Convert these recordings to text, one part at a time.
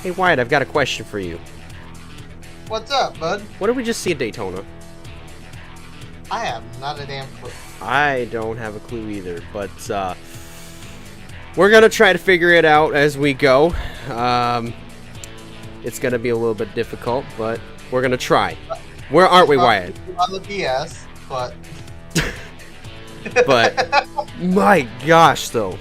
Hey Wyatt, I've got a question for you. What's up, bud? What did we just see at Daytona? I have not a damn clue. I don't have a clue either, but we're going to try to figure it out as we go. It's going to be a little bit difficult, but we're going to try. Where aren't we, Wyatt? On the BS, but... But, my gosh, though.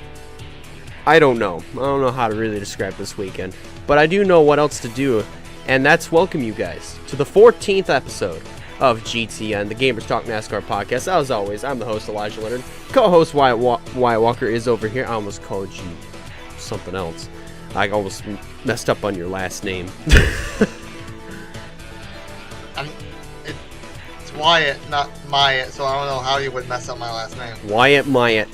I don't know. I don't know how to really describe this weekend. But I do know what else to do, and that's welcome you guys to the 14th episode of GTN, the Gamers Talk NASCAR podcast. As always, I'm the host, Elijah Leonard. Co-host Wyatt Walker is over here. I almost called you something else. I almost messed up on your last name. It's Wyatt, not Myatt, so I don't know how you would mess up my last name. Wyatt Myatt.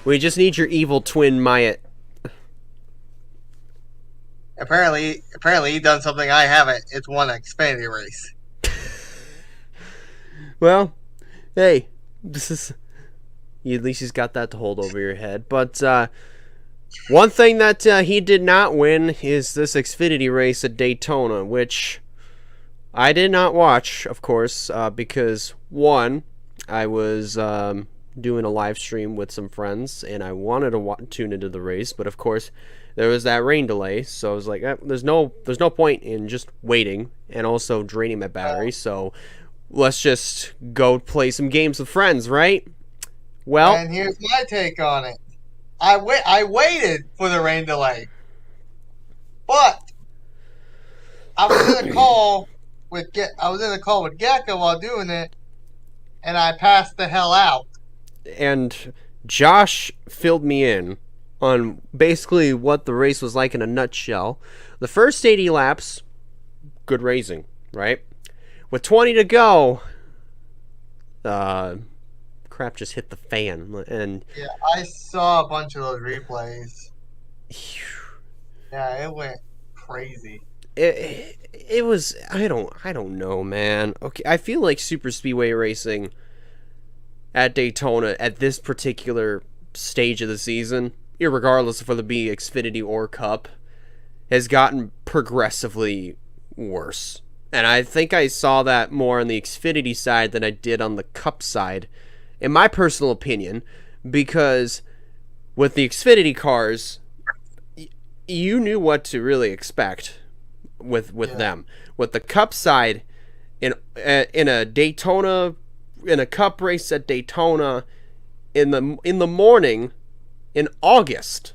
We just need your evil twin Myatt. Apparently he done something I haven't. It's won an Xfinity race. Well, hey, this is... At least he's got that to hold over your head. But one thing that he did not win is this Xfinity race at Daytona, which I did not watch, of course, because, one, I was doing a live stream with some friends, and I wanted to tune into the race, but of course, there was that rain delay, so I was like, there's no point in just waiting and also draining my battery, so let's just go play some games with friends, right? Well, and here's my take on it. I waited for the rain delay, but I was in a call with Gecko while doing it, and I passed the hell out. And Josh filled me in on basically what the race was like in a nutshell. The first 80 laps, good racing, right? With 20 to go, crap just hit the fan. And yeah, I saw a bunch of those replays. Yeah, it went crazy. It was, I don't know, man. Okay, I feel like super speedway racing at Daytona at this particular stage of the season, irregardless of whether it be Xfinity or Cup, has gotten progressively worse. And I think I saw that more on the Xfinity side than I did on the Cup side, in my personal opinion, because with the Xfinity cars, you knew what to really expect with them. With the Cup side, in a Daytona, in a Cup race at Daytona, in the morning, in August,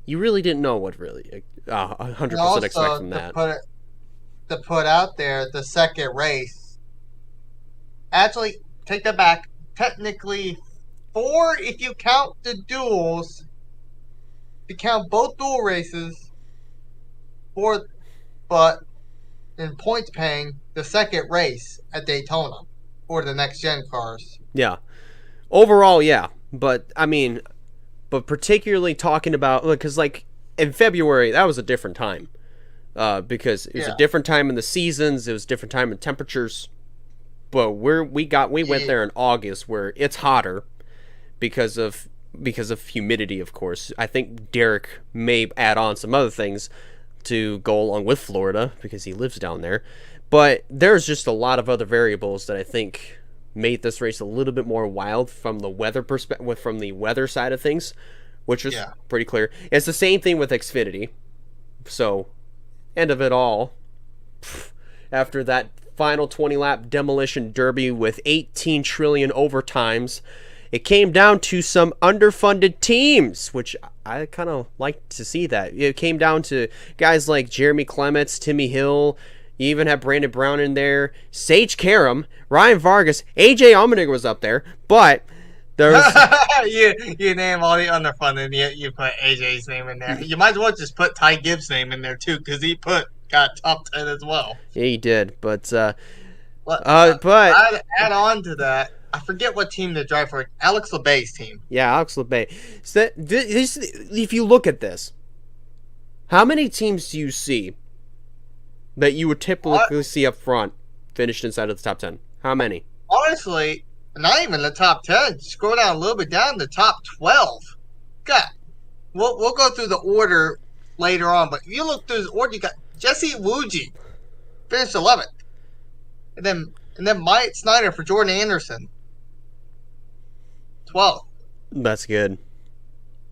you really didn't know what really 100% expect from that. To put out there the second race, actually, take that back. Technically, 4 if you count the duels. If you count both duel races, 4, but in points paying, the second race at Daytona for the next gen cars. Yeah, overall, yeah, but I mean, but particularly talking about, because like in February that was a different time, because it was a different time in the seasons, it was a different time in temperatures. But we went there in August where it's hotter because of humidity, of course. I think Derek may add on some other things to go along with Florida because he lives down there. But there's just a lot of other variables that I think made this race a little bit more wild from the weather perspective, from the weather side of things, which is pretty clear. It's the same thing with Xfinity. So, end of it all, after that final 20-lap demolition derby with 18 trillion overtimes, it came down to some underfunded teams, which I kind of like to see that. It came down to guys like Jeremy Clements, Timmy Hill. You even had Brandon Brown in there, Sage Karam, Ryan Vargas, AJ Allmendinger was up there, but there's you name all the underfunded, yet you put AJ's name in there. You might as well just put Ty Gibbs' name in there too, because he got top 10 as well. Yeah, he did, but I'd add on to that. I forget what team they drive for. Alex LeBay's team. Yeah, Alex LeBay. So if you look at this, how many teams do you see that you would typically see up front finished inside of the top 10? How many? Honestly, not even the top 10. Scroll down a little bit down, the top 12. God we'll go through the order later on, but if you look through the order, you got Jesse Wuji finished 11th, and then Mike Snyder for Jordan Anderson 12th. That's good.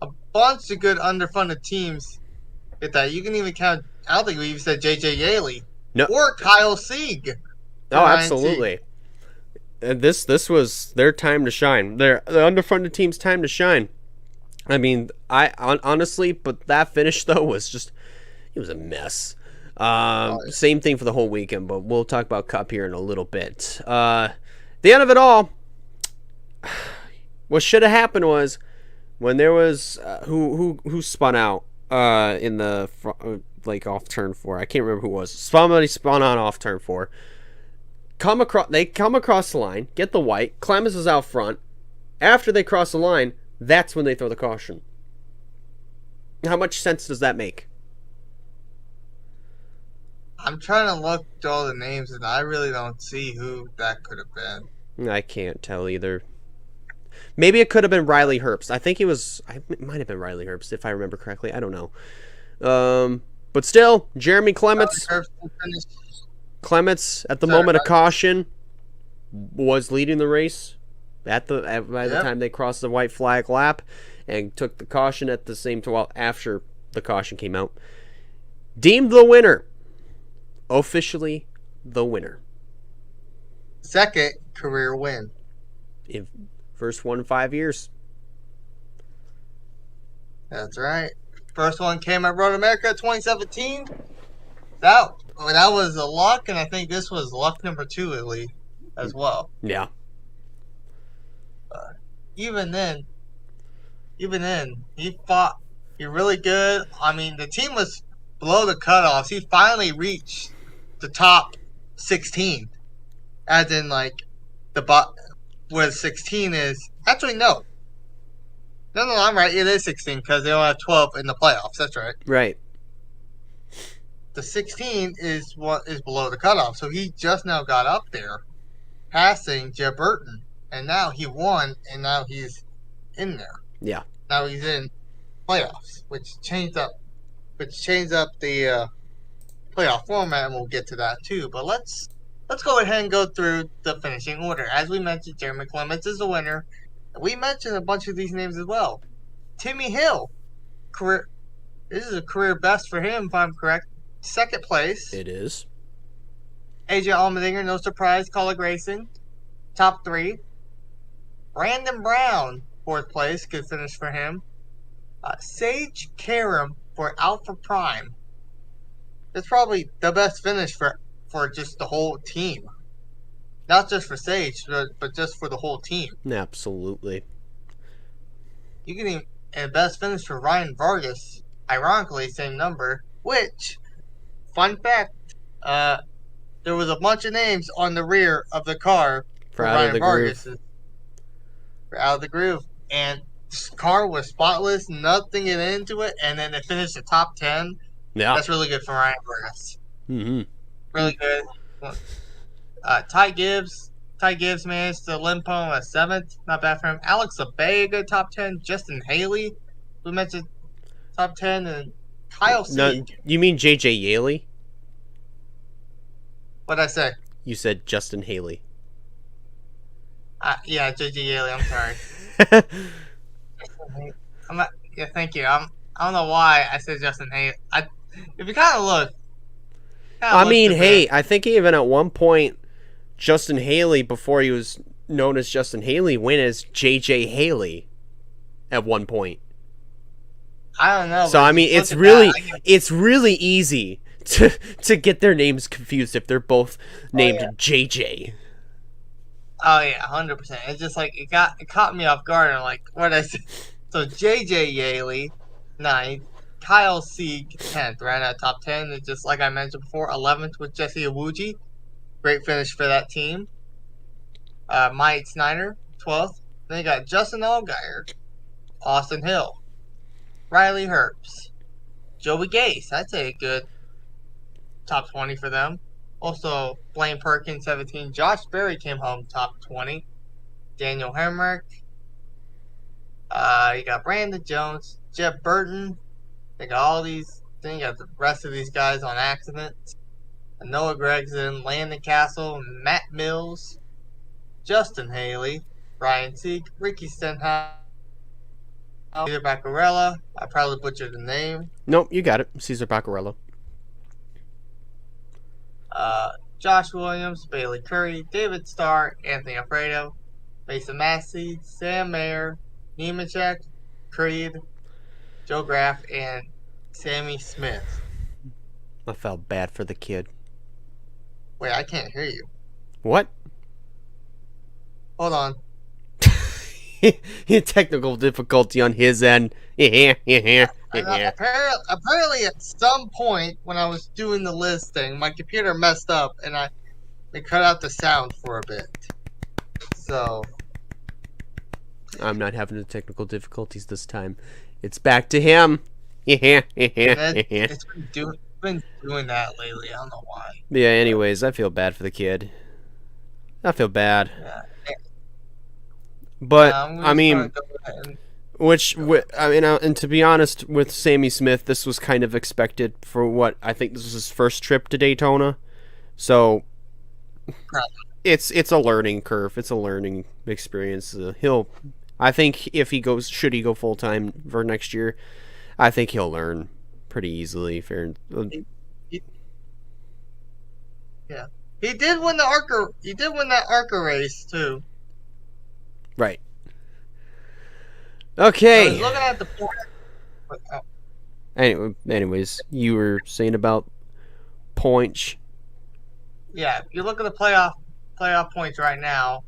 A bunch of good underfunded teams get that. You can even count. I don't think we even said J.J. Yaley or Kyle Sieg. Oh, absolutely. And this was their time to shine. The underfunded team's time to shine. I mean, honestly, but that finish though was just, it was a mess. Same thing for the whole weekend, but we'll talk about Cup here in a little bit. The end of it all, what should have happened was when there was who spun out in the off turn 4. I can't remember who it was. Somebody spun on off turn 4. They come across the line, get the white. Clemens is out front. After they cross the line, that's when they throw the caution. How much sense does that make? I'm trying to look at all the names, and I really don't see who that could have been. I can't tell either. Maybe it could have been Riley Herbst. I think it might have been Riley Herbst, if I remember correctly. I don't know. But still, Jeremy Clements. Clements, at the moment of caution, was leading the race by the time they crossed the white flag lap, and took the caution at the same time after the caution came out. Deemed the winner. Officially the winner. Second career win. First one in 5 years. That's right. First one came at Road America 2017. That was a luck, and I think this was luck number 2 at least as well. Yeah. Even then, he fought. He really good. I mean, the team was below the cutoffs. He finally reached the top 16, as in where 16 is. Actually, no, I'm right. It is 16 because they only have 12 in the playoffs. That's right. Right. The 16 is what is below the cutoff, so he just now got up there, passing Jeb Burton, and now he won, and now he's in there. Yeah. Now he's in playoffs, which changed up the playoff format, and we'll get to that too. But let's go ahead and go through the finishing order. As we mentioned, Jeremy Clements is the winner. We mentioned a bunch of these names as well. Timmy Hill, this is a career best for him, if I'm correct. Second place. It is. AJ Allmendinger, no surprise. Colleague Racing, top 3. Brandon Brown, 4th place, good finish for him. Sage Karam for Alpha Prime. That's probably the best finish for just the whole team. Not just for Sage, but just for the whole team. Absolutely. You can even, and best finish for Ryan Vargas. Ironically, same number. Which, fun fact, there was a bunch of names on the rear of the car for Ryan Vargas. For Out of the Groove. And this car was spotless, nothing get into it, and then they finished the top 10. Yeah. That's really good for Ryan Vargas. Mm-hmm. Really good. Ty Gibbs managed to limp home at 7th. Not bad for him. Alex Abay, good top 10. Justin Haley, we mentioned top 10. And Kyle Sieg. No, you mean J.J. Yaley? What'd I say? You said Justin Haley. Yeah, J.J. Yaley, I'm sorry. Thank you. I don't know why I said Justin Haley. If you kind of look. I think even at one point, Justin Haley, before he was known as Justin Haley, went as J.J. Haley at one point. I don't know. So, I mean, it's really easy to get their names confused if they're both named J.J. Oh, yeah, 100%. It's just like, it caught me off guard. I'm like, what did I say? So, J.J. Yaley, 9th. Kyle Sieg, 10th, right at top 10. And just like I mentioned before, 11th with Jesse Iwuji. Great finish for that team. Mike Snyder, 12th. Then you got Justin Allgaier, Austin Hill, Riley Herbst, Joey Gase. I'd say a good top 20 for them. Also, Blaine Perkins, 17. Josh Berry came home top 20. Daniel Hemrick, You got Brandon Jones, Jeff Burton. They got all these. Then you got the rest of these guys on accidents. Noah Gregson, Landon Castle, Matt Mills, Justin Haley, Ryan Sieg, Ricky Stenhouse, Cesar Baccarella. I probably butchered the name. Nope, you got it. Cesar Baccarella. Josh Williams, Bailey Curry, David Starr, Anthony Alfredo, Mason Massey, Sam Mayer, Nemechek, Creed, Joe Graff, and Sammy Smith. I felt bad for the kid. Wait, I can't hear you. What? Hold on. Technical difficulty on his end. Apparently, at some point when I was doing the listing, my computer messed up and they cut out the sound for a bit. So I'm not having the technical difficulties this time. It's back to him. It's been doing that lately. I don't know why. Yeah. Anyways, I feel bad for the kid. I feel bad. Yeah. But I mean, and to be honest, with Sammy Smith, this was kind of expected for what I think this was his first trip to Daytona, so it's a learning curve. It's a learning experience. I think if he should he go full time for next year, I think he'll learn pretty easily. Yeah, he did win the ARCA. He did win that ARCA race too. Right. Okay. I was looking at the Anyways, you were saying about points. Yeah, if you look at the playoff points right now,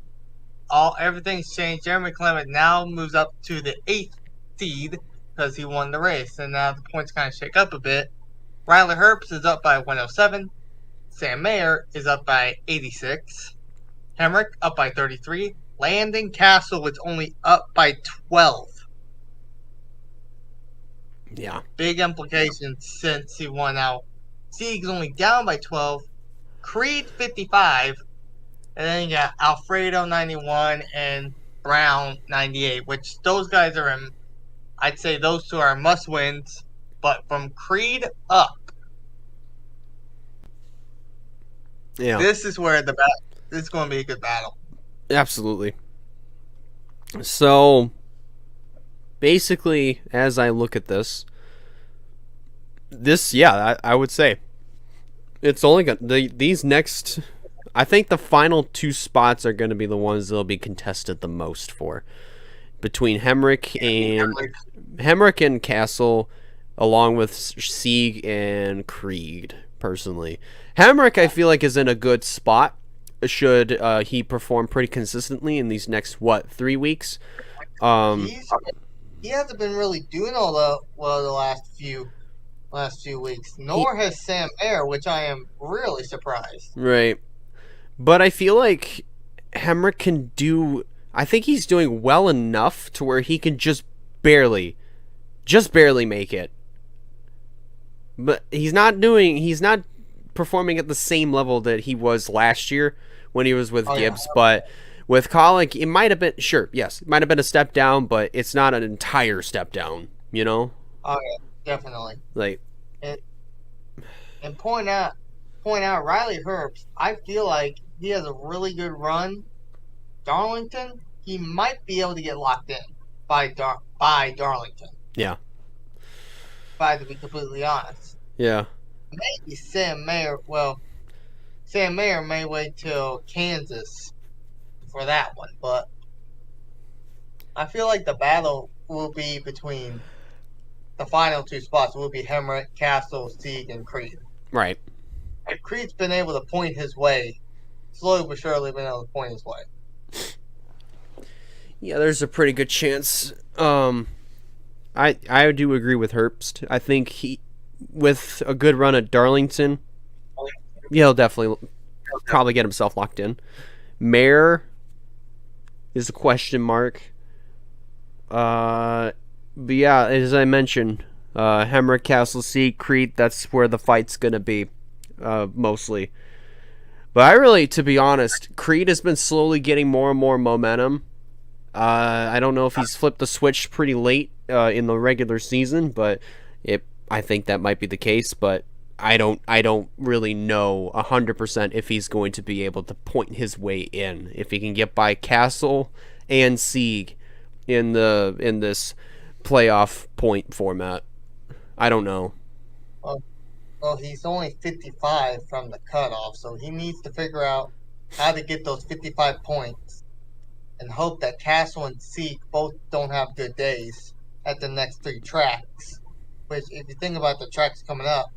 everything's changed. Jeremy Clement now moves up to the 8th seed because he won the race, and now the points kind of shake up a bit. Riley Herbst is up by 107. Sam Mayer is up by 86. Hemrick up by 33. Landon Castle was only up by 12. Yeah. Big implications since he won out. Sieg's only down by 12. Creed 55. And then you got Alfredo 91 and Brown 98, which those guys are in. I'd say those two are must wins. But from Creed up, yeah, this is where this is going to be a good battle. Absolutely. So, basically, as I look at this, I would say it's only these next. I think the final 2 spots are going to be the ones that'll be contested the most for, between Hemrick and Castle, along with Sieg and Creed. Personally, Hemrick I feel like is in a good spot. Should he perform pretty consistently in these next 3 weeks? He hasn't been really doing all the last few weeks. Nor has Sam Mayer, which I am really surprised. Right, but I feel like Hemrick can do. I think he's doing well enough to where he can just barely make it. But he's not performing at the same level that he was last year when he was with Gibbs, but with Colic, it might have been it might have been a step down, but it's not an entire step down, you know? Oh yeah, definitely. And point out Riley Herbst. I feel like he has a really good run. Darlington, he might be able to get locked in by Darlington. Yeah. To be completely honest. Yeah. Maybe Sam Mayer. Well, Sam Mayer may wait till Kansas for that one, but I feel like the battle will be between the final 2 spots. Will be Hemrick, Castle, Sieg, and Creed. Right. And Creed's been able to point his way, slowly but surely, been able to point his way. Yeah, there's a pretty good chance. I do agree with Herbst. I think he, with a good run at Darlington, he'll definitely probably get himself locked in. Mayer is a question mark. But yeah, as I mentioned, Hemrick, Castle, Sieg, Creed, that's where the fight's going to be, mostly. But to be honest, Creed has been slowly getting more and more momentum I don't know if he's flipped the switch pretty late in the regular season, but I think that might be the case. But I don't really know 100% if he's going to be able to point his way in. If he can get by Castle and Sieg in this playoff point format, I don't know. Well, he's only 55 from the cutoff, so he needs to figure out how to get those 55 points and hope that Castle and Seek both don't have good days at the next 3 tracks. Which, if you think about the tracks coming up,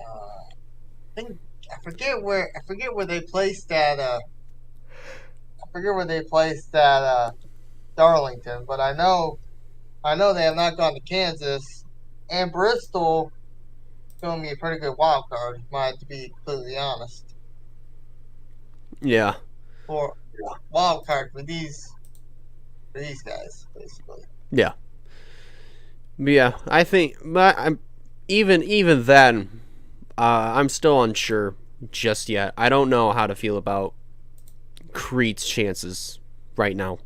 I forget where they placed that. I forget where they placed that Darlington, but I know they have not gone to Kansas and Bristol. Going to be a pretty good wild card, to be completely honest. Yeah. For wild card for these guys, basically. Yeah. Yeah, I think, but I'm even then, I'm still unsure just yet. I don't know how to feel about Creed's chances right now,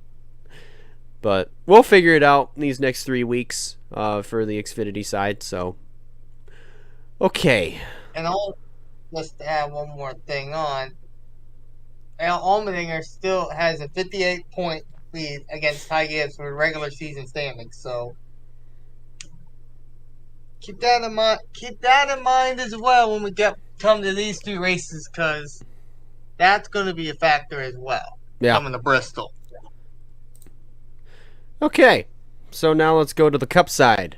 but we'll figure it out in these next 3 weeks for the Xfinity side. So, okay. And I'll just add one more thing on. Allmendinger still has a 58-point lead against Ty Gibbs for regular season standings. So keep that in mind. Keep that in mind as well when we come to these 2 races, because that's going to be a factor as well. Yeah. Coming to Bristol. Okay, so now let's go to the Cup side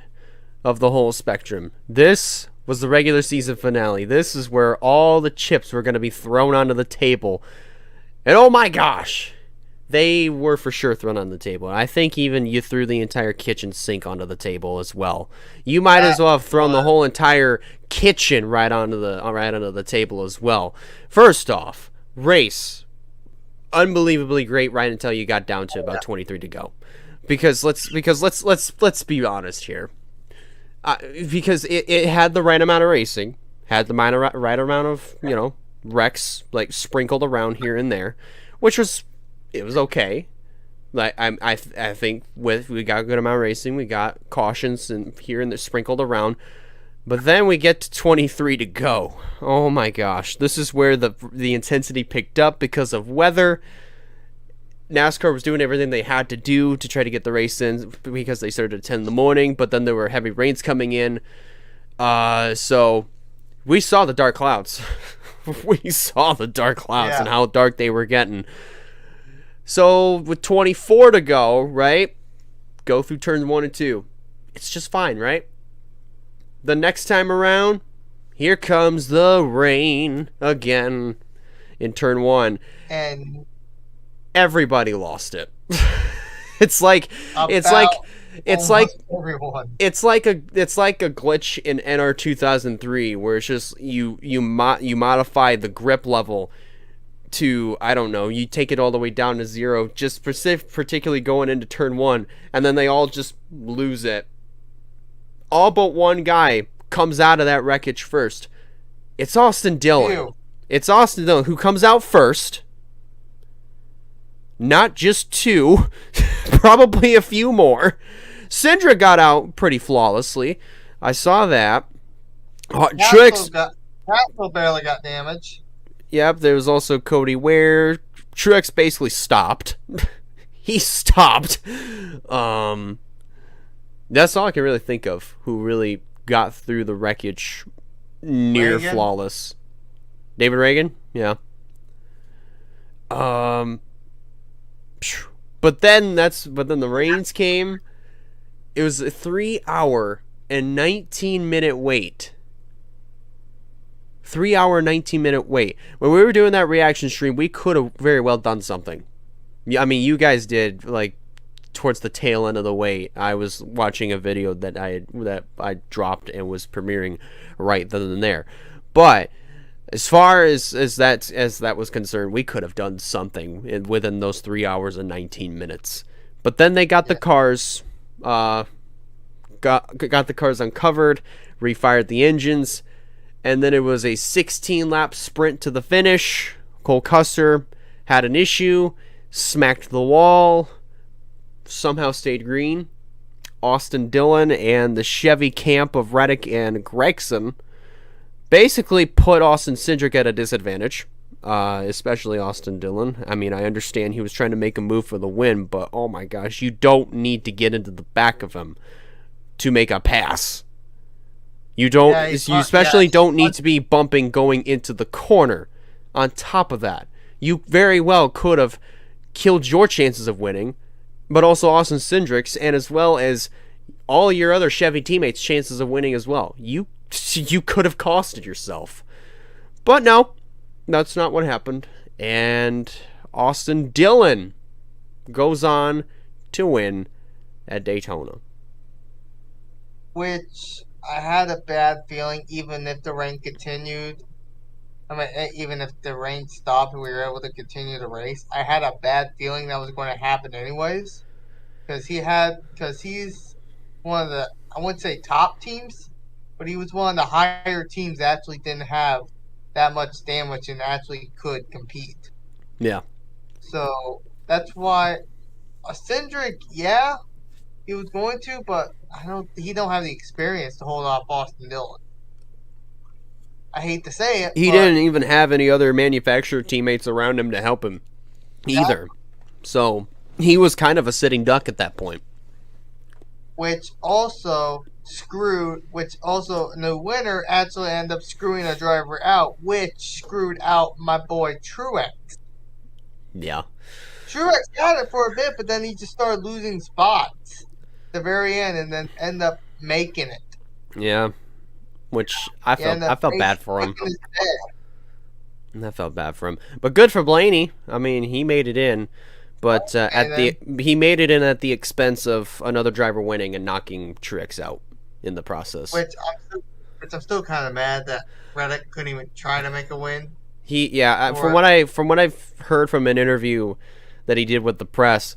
of the whole spectrum. This was the regular season finale. This is where all the chips were going to be thrown onto the table. And oh my gosh, they were for sure thrown on the table. I think even you threw the entire kitchen sink onto the table as well. You might as well have thrown the whole entire kitchen right onto the table as well. First off, race, unbelievably great right until you got down to about 23 to go. Because let's be honest here. Because it had the right amount of racing, had the right amount of wrecks like sprinkled around here and there, which was okay. Like I think we got a good amount of racing, we got cautions and here and there sprinkled around, but then we get to 23 to go. Oh my gosh, this is where the intensity picked up because of weather. NASCAR was doing everything they had to do to try to get the race in because they started at 10 in the morning, but then there were heavy rains coming in. So we saw the dark clouds. We saw the dark clouds and how dark they were getting. So with 24 to go, right? Go through turns 1 and 2. It's just fine, right? The next time around, here comes the rain again in turn 1. And everybody lost it. it's like everyone. It's like a glitch in NR 2003 where it's just you modify the grip level to, I don't know, you take it all the way down to 0, just particularly going into turn 1, and then they all just lose it. All but one guy comes out of that wreckage first. It's Austin Dillon. It's Austin Dillon who comes out first. Not just 2, probably a few more. Syndra got out pretty flawlessly. I saw that. Castle barely got damage. Yep, there was also Cody Ware. Truex basically stopped. He stopped. That's all I can really think of who really got through the wreckage near flawless. David Reagan? Yeah. But then the rains came. It was a 3-hour and 19-minute wait. 3-hour, 19-minute wait. When we were doing that reaction stream, we could have very well done something. I mean, you guys did, like, towards the tail end of the wait. I was watching a video that I dropped and was premiering right then and there. But as far as that was concerned, we could have done something within those 3 hours and 19 minutes. But then they got the cars, got the cars uncovered, refired the engines, and then it was a 16-lap sprint to the finish. Cole Custer had an issue, smacked the wall, somehow stayed green. Austin Dillon and the Chevy camp of Reddick and Gregson basically put Austin Cindric at a disadvantage, especially Austin Dillon. I mean, I understand he was trying to make a move for the win, but oh my gosh, you don't need to get into the back of him to make a pass. You don't. You especially don't need to be bumping going into the corner. On top of that, you very well could have killed your chances of winning, but also Austin Cindric's, and as well as all your other Chevy teammates' chances of winning as well. You could have costed yourself. But no, that's not what happened. And Austin Dillon goes on to win at Daytona. Which I had a bad feeling, even if the rain continued. I mean, even if the rain stopped and we were able to continue the race, I had a bad feeling that was going to happen anyways. Because he's one of the, I wouldn't say top teams, but he was one of the higher teams that actually didn't have that much damage and actually could compete. Yeah. So that's why Cindric, yeah, he was going to, but he don't have the experience to hold off Austin Dillon. I hate to say it. He didn't even have any other manufacturer teammates around him to help him either. So he was kind of a sitting duck at that point. Which also the winner actually ended up screwing a driver out, which screwed out my boy Truex. Yeah. Truex had it for a bit, but then he just started losing spots at the very end and then ended up making it. Yeah. Which I felt bad for him. I felt bad for him. But good for Blaney. I mean, he made it in. But he made it in at the expense of another driver winning and knocking Truex out in the process. Which I'm still kind of mad that Reddick couldn't even try to make a win. From what I've heard from an interview that he did with the press,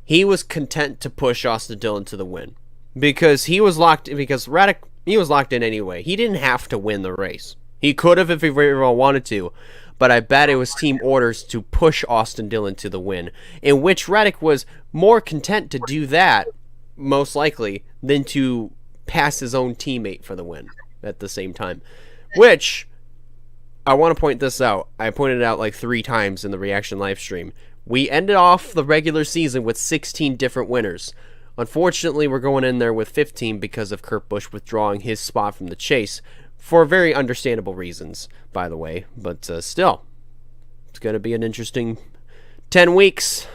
he was content to push Austin Dillon to the win because Reddick was locked in anyway. He didn't have to win the race. He could have if he very well wanted to. But I bet it was team orders to push Austin Dillon to the win, in which Reddick was more content to do that, most likely, than to pass his own teammate for the win at the same time. Which, I want to point this out. I pointed it out like 3 times in the reaction live stream. We ended off the regular season with 16 different winners. Unfortunately, we're going in there with 15 because of Kurt Busch withdrawing his spot from the chase. For very understandable reasons, by the way. But still, it's going to be an interesting 10 weeks.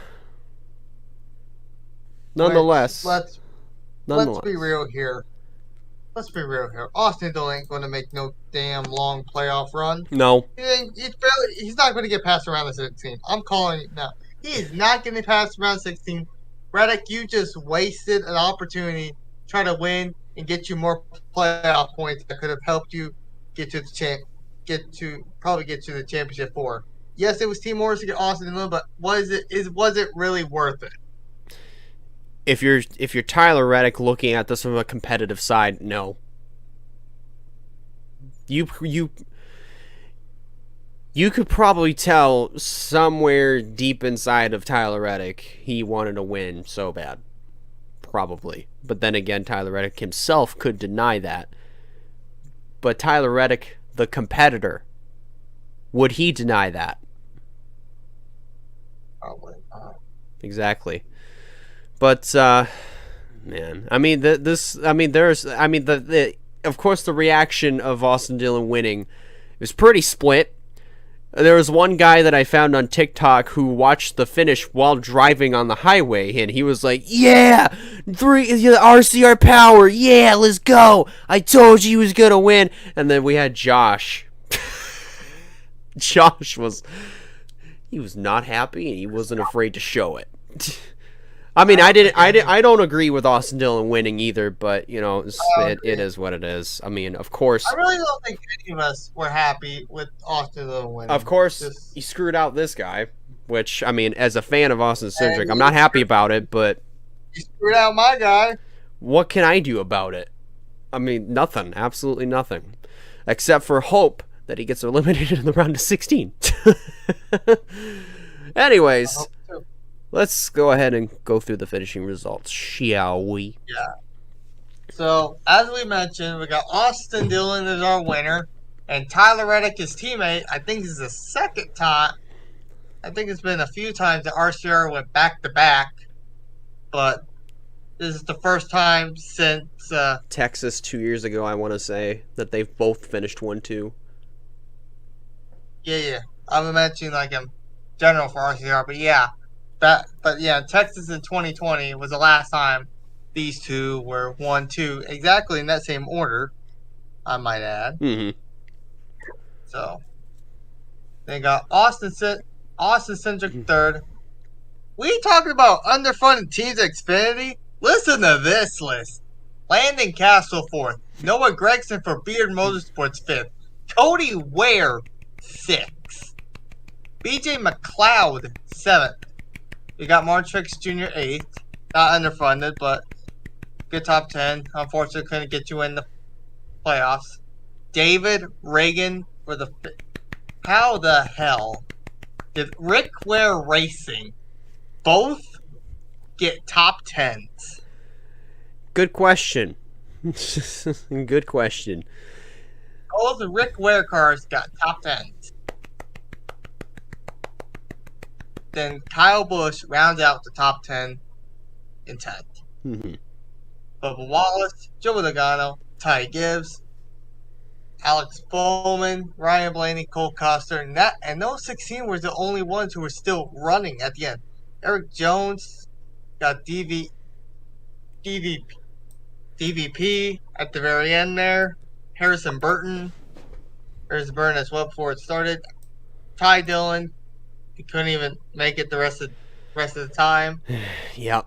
Nonetheless. Let's be real here. Austin Dillon ain't going to make no damn long playoff run. No. He's not going to get past around the 16. I'm calling it now. He is not getting past around 16. Reddick, you just wasted an opportunity to try to win and get you more playoff points that could have helped you get to the championship 4. Yes, it was team orders to get Austin Dillon, but was it really worth it? If you're Tyler Reddick looking at this from a competitive side, no. You could probably tell somewhere deep inside of Tyler Reddick he wanted to win so bad. Probably. But then again, Tyler Reddick himself could deny that. But Tyler Reddick, the competitor, would he deny that? Probably not. Exactly. But man, I mean, of course the reaction of Austin Dillon winning was pretty split. There was one guy that I found on TikTok who watched the finish while driving on the highway, and he was like, "Yeah, RCR power, yeah, let's go. I told you he was gonna win." And then we had Josh. Josh was not happy, and he wasn't afraid to show it. I mean, I don't agree with Austin Dillon winning either, but it is what it is. I mean, of course. I really don't think any of us were happy with Austin Dillon winning. Of course, he screwed out this guy, which, I mean, as a fan of Austin Cindric, I'm not happy about it, but he screwed out my guy. What can I do about it? I mean, nothing, absolutely nothing, except for hope that he gets eliminated in the round of 16. Anyways. Let's go ahead and go through the finishing results, shall we? Yeah. So, as we mentioned, we got Austin Dillon as our winner, and Tyler Reddick, his teammate. I think this is the second time. I think it's been a few times that RCR went back to back, but this is the first time since Texas 2 years ago, I want to say, that they've both finished 1-2. Yeah. I'm mentioning like in general for RCR, but yeah, Texas in 2020 was the last time these two were 1-2, exactly in that same order, I might add. Mm-hmm. So they got Austin Centric third. We talking about underfunded teams at Xfinity? Listen to this list: Landon Castle fourth, Noah Gregson for Beard Motorsports fifth, Cody Ware sixth, BJ McLeod seventh. We got Martrix Jr. eighth, not underfunded, but good top 10. Unfortunately, couldn't get you in the playoffs. David Reagan for the fifth. How the hell did Rick Ware Racing both get top 10s? Good question. Good question. Both the Rick Ware cars got top 10s. Then Kyle Busch rounds out the top 10 in 10th. Mm-hmm. Bubba Wallace, Joe Logano, Ty Gibbs, Alex Bowman, Ryan Blaney, Cole Custer, and those 16 were the only ones who were still running at the end. Eric Jones got DVP at the very end there. Harrison Burton as well before it started. Ty Dillon, he couldn't even make it the rest of the time. Yep.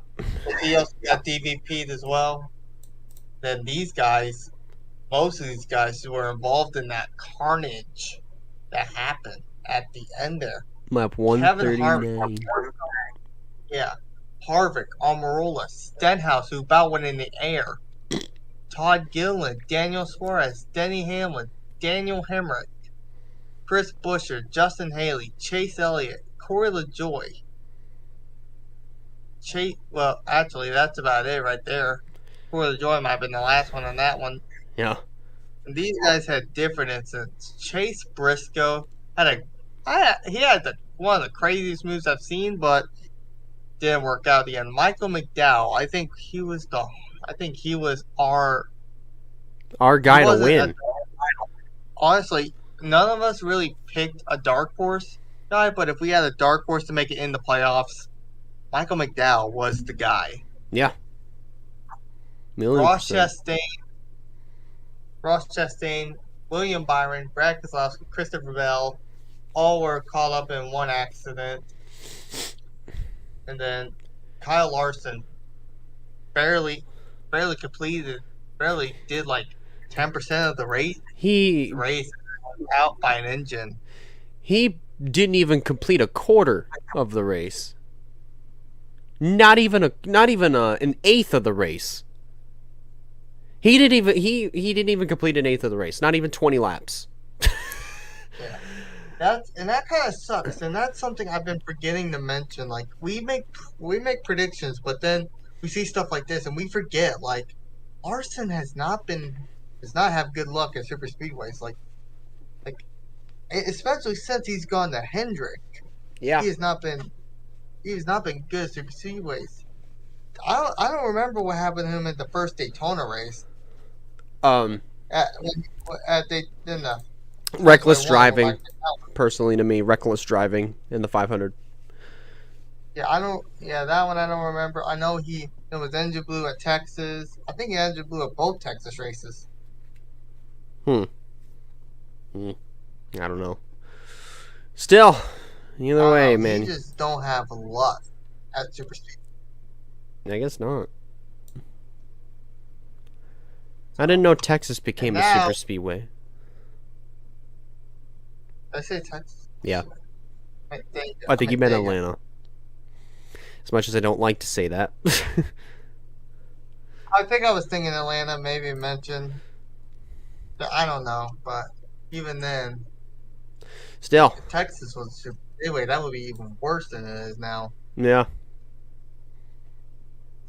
He also got DVP'd as well. Then most of these guys who were involved in that carnage that happened at the end there. Lap 139. Harvick, Almirola, Stenhouse, who about went in the air. Todd Gilliland, Daniel Suarez, Denny Hamlin, Daniel Hemrick, Chris Buescher, Justin Haley, Chase Elliott, Corey LaJoie. Actually, that's about it right there. Corey LaJoie might have been the last one on that one. Yeah. And these guys had different incidents. Chase Briscoe had one of the craziest moves I've seen, but didn't work out at the end. Michael McDowell, I think he was our guy to win. Honestly, none of us really picked a dark horse guy, but if we had a dark horse to make it in the playoffs, Michael McDowell was the guy. Yeah. Ross Chastain, William Byron, Brad Keselowski, Christopher Bell, all were caught up in one accident. And then Kyle Larson barely did like 10% of the race. He raced out by an engine. He didn't even complete a quarter of the race. Not even an eighth of the race. He didn't even complete an eighth of the race. Not even 20 laps. Yeah. That kind of sucks, and that's something I've been forgetting to mention. Like we make predictions, but then we see stuff like this, and we forget. Like Larson does not have good luck at super speedways. Like especially since he's gone to Hendrick. Yeah, he has not been good at super speedways. I don't remember what happened to him at the first Daytona race. Reckless driving. Personally, to me, reckless driving in the 500. Yeah, that one I don't remember. I know it was engine blue at Texas. I think he engine blue at both Texas races. I don't know. Still, either way, man. You just don't have luck at super speed. I guess not. I didn't know Texas became a super speedway. Did I say Texas? Yeah. I think you meant Atlanta. As much as I don't like to say that. I think I was thinking Atlanta, maybe mentioned. I don't know, but even then. Still. If Texas was a super speedway, that would be even worse than it is now. Yeah.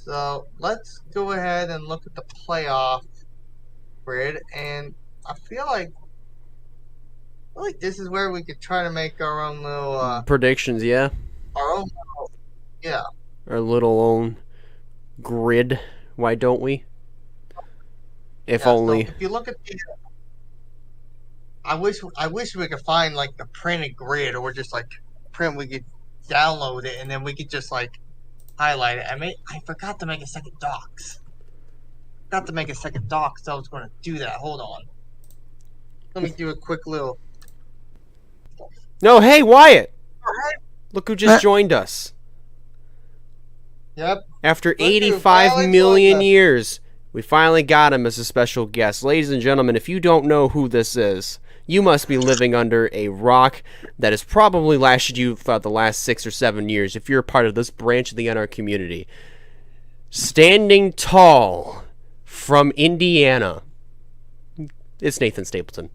So let's go ahead and look at the playoff grid, and I feel like this is where we could try to make our own little Predictions, yeah. our own yeah. Our little own grid. Why don't we? If only. So if you look at the, I wish we could find like the printed grid, or just like print. We could download it, and then we could just like highlight it. I forgot to make a second docs. Forgot to make a second docs. So I was going to do that. Hold on. Let me do a quick little. No, hey, Wyatt! Look who just joined us. Yep. After 85 million years, we finally got him as a special guest. Ladies and gentlemen, if you don't know who this is, you must be living under a rock that has probably lasted you for the last 6 or 7 years if you're a part of this branch of the NR community. Standing tall from Indiana, it's Nathan Stapleton.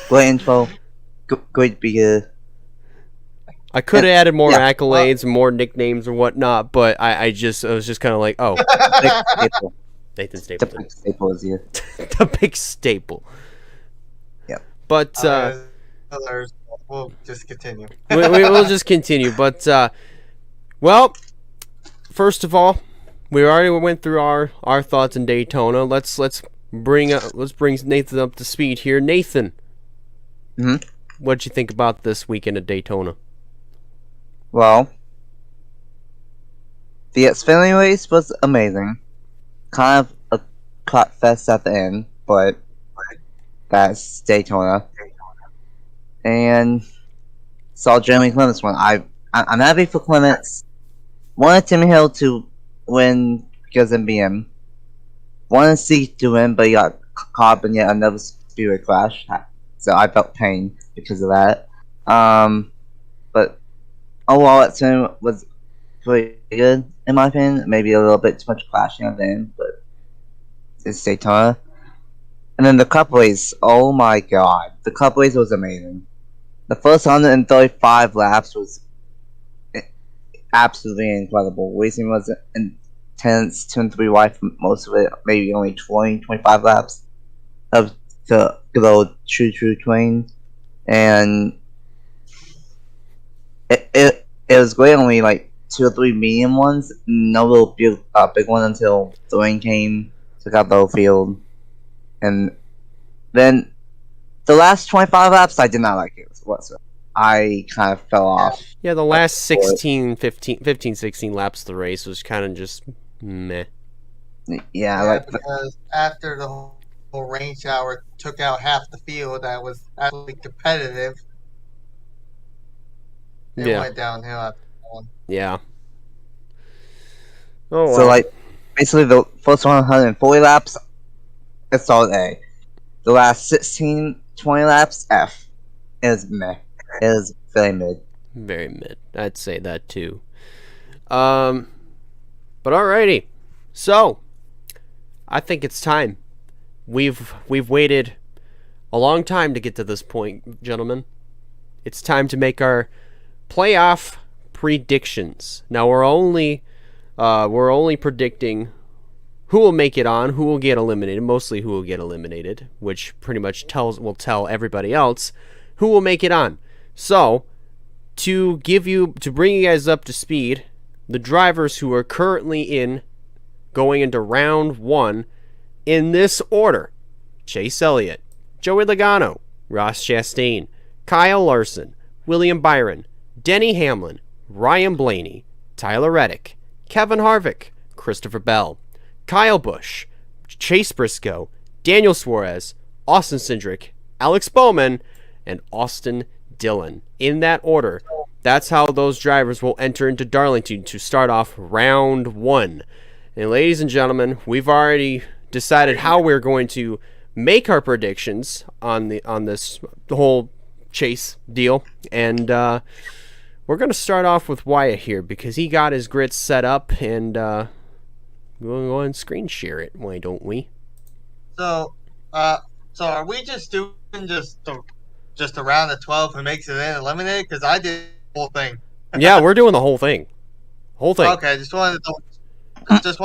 Great info. Great to be here. I could have added more accolades and more nicknames or whatnot, but I was just kind of like, oh. Nathan Stapleton. The big staple is here. The big staple. Yep. But, we'll just continue. we'll just continue. But, well, first of all, we already went through our thoughts in Daytona. Let's bring Nathan up to speed here. Nathan. Mm-hmm. What'd you think about this weekend at Daytona? Well, the Xfinity race was amazing. Kind of a cut fest at the end, but that's Daytona. And saw Jeremy Clements win. I'm happy for Clements. Wanted Timmy Hill to win because of BM. Wanted Zeke to win, but he got caught up in yet another speedway crash. So I felt pain because of that. But overall, Xfinity was pretty good in my opinion. Maybe a little bit too much clashing at the end, but it's Daytona. And then the Cup race, oh my god, the Cup race was amazing. The first 135 laps was absolutely incredible. Racing was intense, 2 and 3 wide for most of it, maybe only 25 laps of the good old true train, and it was great. Only like 2 or 3 medium ones, no little big one until the rain came, took out the whole field, and then the last 25 laps I did not like it whatsoever. I kind of fell off. Yeah, the last 15, 16 laps of the race was kind of just meh. Yeah, because after the whole rain shower took out half the field that was actually competitive, it went downhill after that one. Yeah. Oh, wow. So, like, basically the first 140 laps, it's all A. The last 16, 20 laps, F. It is meh. It is very mid. Very mid. I'd say that too. But alrighty. So, I think it's time. We've waited a long time to get to this point, gentlemen. It's time to make our playoff predictions. Now we're only predicting who will make it on, who will get eliminated, mostly who will get eliminated, which pretty much will tell everybody else who will make it on. So, to bring you guys up to speed, the drivers who are currently going into round 1 in this order: Chase Elliott, Joey Logano, Ross Chastain, Kyle Larson, William Byron, Denny Hamlin, Ryan Blaney, Tyler Reddick, Kevin Harvick, Christopher Bell, Kyle Busch, Chase Briscoe, Daniel Suarez, Austin Cindric, Alex Bowman, and Austin Dillon. In that order, that's how those drivers will enter into Darlington to start off round 1. And ladies and gentlemen, we've already decided how we're going to make our predictions on this whole Chase deal, and we're going to start off with Wyatt here because he got his grits set up, and we'll go and screen share it. Why don't we? So are we just doing just a round of 12 who makes it in eliminated? Because I did the whole thing. Yeah, we're doing the whole thing. Whole thing. Okay, just wanted to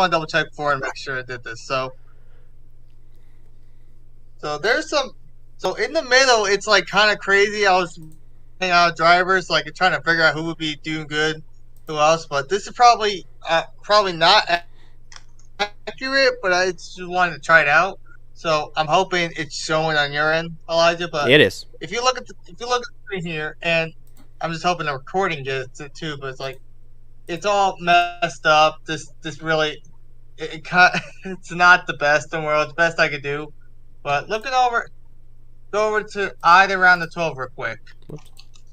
double check before and make sure I did this. So there's some. So in the middle, it's like kind of crazy. I was hanging out drivers, like trying to figure out who would be doing good, who else. But this is probably not accurate, but I just wanted to try it out. So I'm hoping it's showing on your end, Elijah. But It is. if you look at the screen here, and I'm just hoping the recording gets it too, but it's like it's all messed up. This really it's not the best in the world. It's the best I could do. But go over to either round of 12 real quick.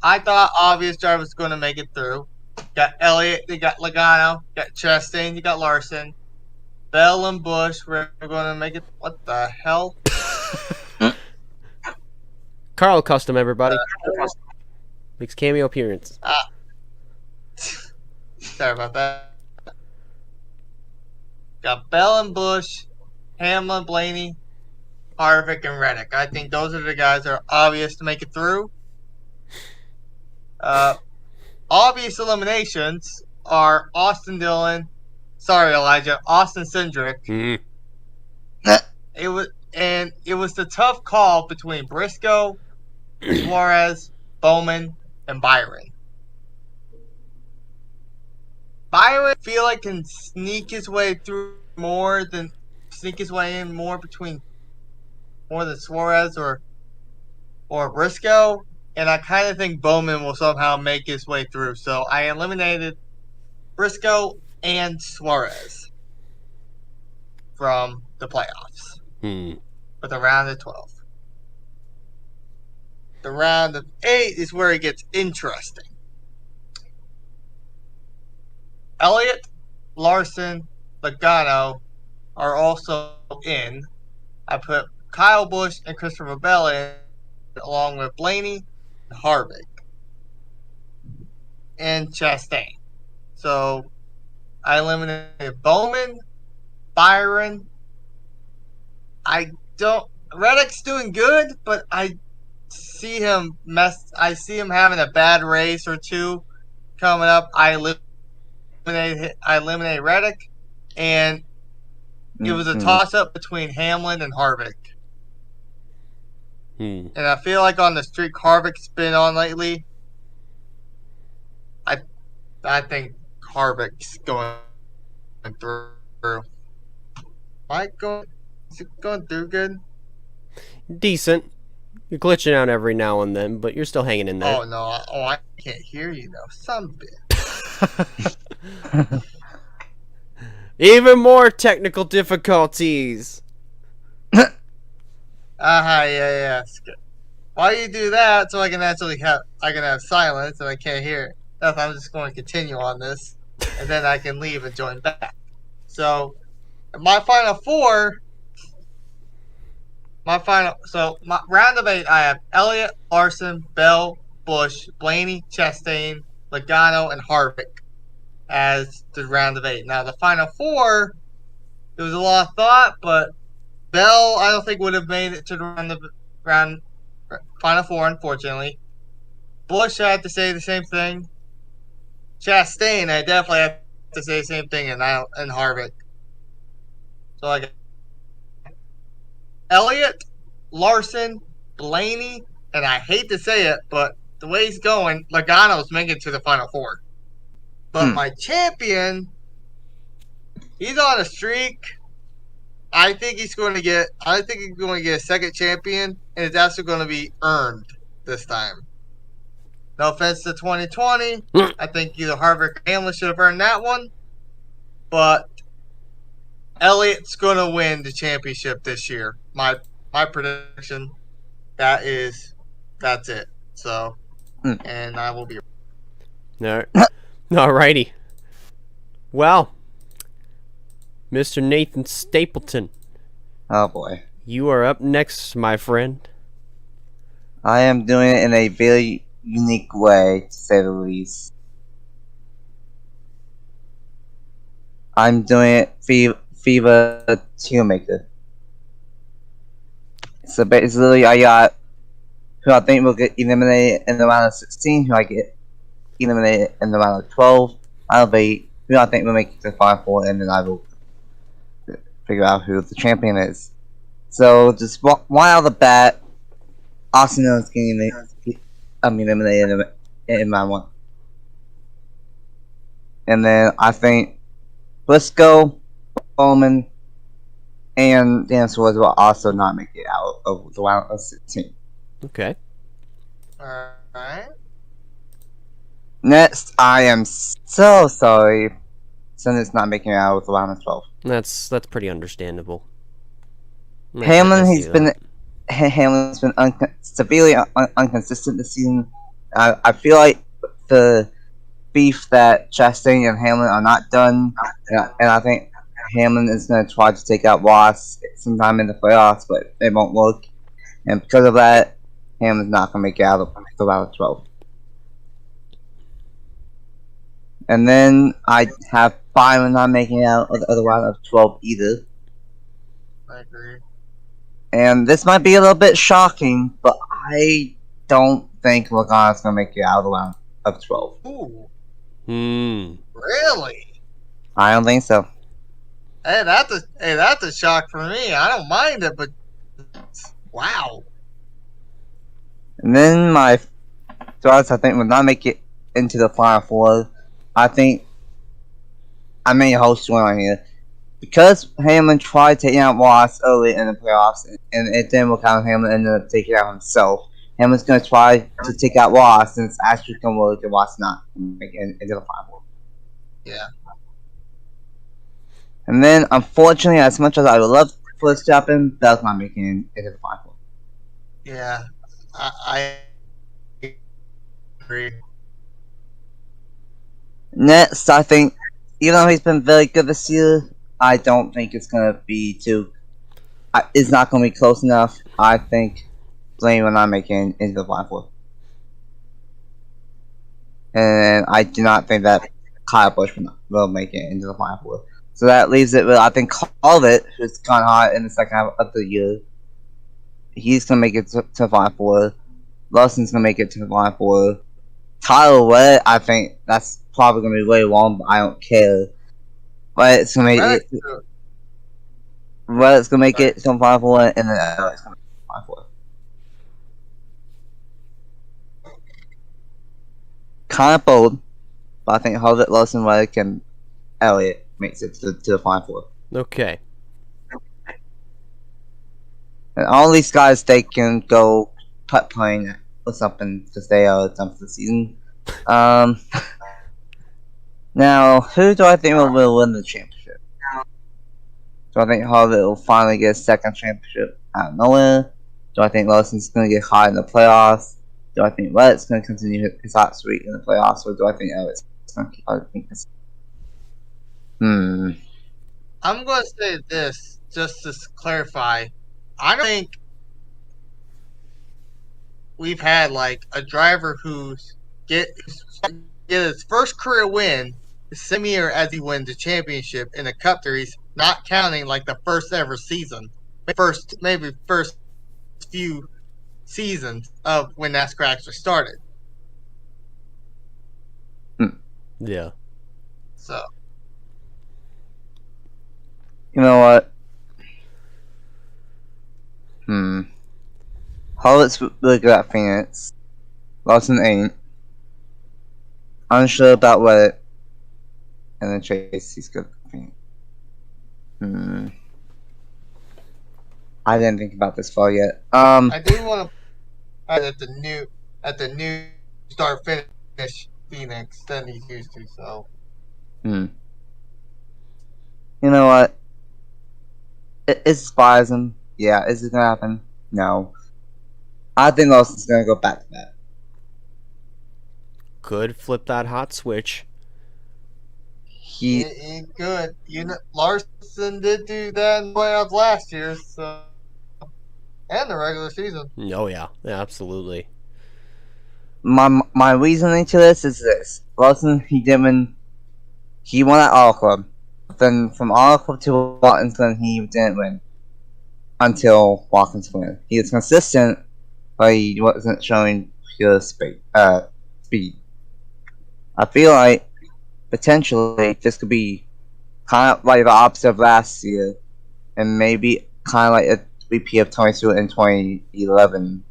I thought obvious driver was going to make it through. Got Elliott, you got Logano, got Chastain, you got Larson. Bell and Bush were going to make it. What the hell? Carl Custom, everybody. Makes cameo appearance. Sorry about that. Got Bell and Bush, Hamlin, Blaney, Harvick, and Reddick. I think those are the guys that are obvious to make it through. Obvious eliminations are Austin Dillon. Sorry, Elijah. Austin Cindric. Mm-hmm. It was the tough call between Briscoe, Suarez, Bowman, and Byron. Byron, I feel like, can sneak his way through more than Suarez or Briscoe, and I kind of think Bowman will somehow make his way through. So I eliminated Briscoe and Suarez from the playoffs for the round of 12. The round of 8 is where it gets interesting. Elliott, Larson, Logano are also in. I put Kyle Busch and Christopher Bell in, along with Blaney, Harvick, and Chastain. So I eliminated Bowman, Byron. Reddick's doing good, but I see him having a bad race or two coming up. I eliminated Reddick, and it was a toss-up between Hamlin and Harvick. And I feel like on the streak Harvick's been on lately, I think Harvick's going through. Is it going through good? Decent. You're glitching out every now and then, but you're still hanging in there. Oh, no. I can't hear you, though. Some bit. Even more technical difficulties. Yeah. Why do you do that? So I can have silence and I can't hear it. I'm just going to continue on this, and then I can leave and join back. So my final four. My round of 8, I have Elliott, Larson, Bell, Busch, Blaney, Chastain, Logano, and Harvick as the round of 8. Now the final 4, there was a lot of thought, but Bell I don't think would have made it to the round final 4, unfortunately. Busch, I have to say the same thing. Chastain, I definitely have to say the same thing, and Harvick. So I got Elliott, Larson, Blaney, and I hate to say it, but the way he's going, Logano's making it to the final 4. But my champion, he's on a streak. I think he's going to get a second champion, and it's actually going to be earned this time. No offense to 2020. I think either Harvick or Hamlin should have earned that one. But Elliott's going to win the championship this year. My prediction, that's it. So, and I will be. Alrighty. Well, Mr. Nathan Stapleton. Oh boy. You are up next, my friend. I am doing it in a very unique way, to say the least. I'm doing it FIFA 2 Maker. So basically, I got who I think will get eliminated in the round of 16, who I get eliminated in the round of 12, out of 8, who I think will make it to the Final Four, and then I will figure out who the champion is. So just right out of the bat, Arsenal is getting eliminated in my one. And then I think Briscoe, Bowman, and Dan Swords will also not make it out of the round of 16. Okay. Alright. Next, I am so sorry Senna's not making it out of the round of 12. That's pretty understandable. Hamlin's been severely inconsistent this season. I feel like the beef that Chastain and Hamlin are not done, and I think Hamlin is going to try to take out Ross sometime in the playoffs, but it won't work. And because of that, Hamlin's not going to make it out of the round of 12. And then I have Byron not making it out of the round of 12 either. I agree. And this might be a little bit shocking, but I don't think Logano's going to make it out of the round of 12. Ooh. Really? I don't think so. Hey, that's a shock for me. I don't mind it, but wow. And then my thoughts, I think, will not make it into the Final Four. I think I made a whole story on here. Because Hamlin tried taking out Ross early in the playoffs, and it didn't work out, Hamlin ended up taking out himself. Hamlin's going to try to take out Ross, and it's actually going to work, and Ross not make it into the Final Four. Yeah. And then, unfortunately, as much as I would love for this to happen, that's not making it into the Final Four. Yeah. I agree. Next, I think, even though he's been very good this year, I don't think it's going to be too... It's not going to be close enough. I think Blaney will not make it into the Final Four. And I do not think that Kyle Busch will make it into the Final Four. So that leaves it with, I think, Colvett, who's gone hot in the second half of the year. He's going to make it to the Final Four. Lawson's going to make it to the Final Four. Tyler Webb, I think that's probably going to be way long, but I don't care. But it's going to make it. It's going to make it to the Final Four, and then it's going to make it to the Final Four. Kind of bold, but I think Harvick, Lawson, Reddick, and Elliott makes it to the Final Four. Okay. And all these guys, they can go putt playing or something to stay done for the season. Now, who do I think will win the championship? Do I think Harvick will finally get a second championship out of nowhere? Do I think Lawson's going to get hot in the playoffs? Do I think Reddick's going to continue his hot streak in the playoffs? Or do I think Elliott's going to keep other things? I'm going to say this, just to clarify. I don't think we've had, like, a driver who's get his first career win the same year as he wins the championship in the Cup Series, not counting, like, the first ever season. Maybe first few seasons of when NASCAR actually started. Yeah. So. You know what? Harvick's really good at Phoenix. Lawson ain't. Unsure about Reddick. And then Chase, he's good at Phoenix. I didn't think about this far yet. I do want to at the new start finish Phoenix than he's used to. So. You know what? Is biasm? Yeah. Is it gonna happen? No. I think Lawson's gonna go back to that. Could flip that hot switch. He could. Larson did do that in the playoffs last year, so and the regular season. Oh yeah, absolutely. My reasoning to this is this: Larson, he won at Auto Club. Then from Auto Club to Watkins, he didn't win until Watkins won. He was consistent, but he wasn't showing pure speed. I feel like potentially this could be kind of like the opposite of last year, and maybe kind of like a repeat of 22 and 2011,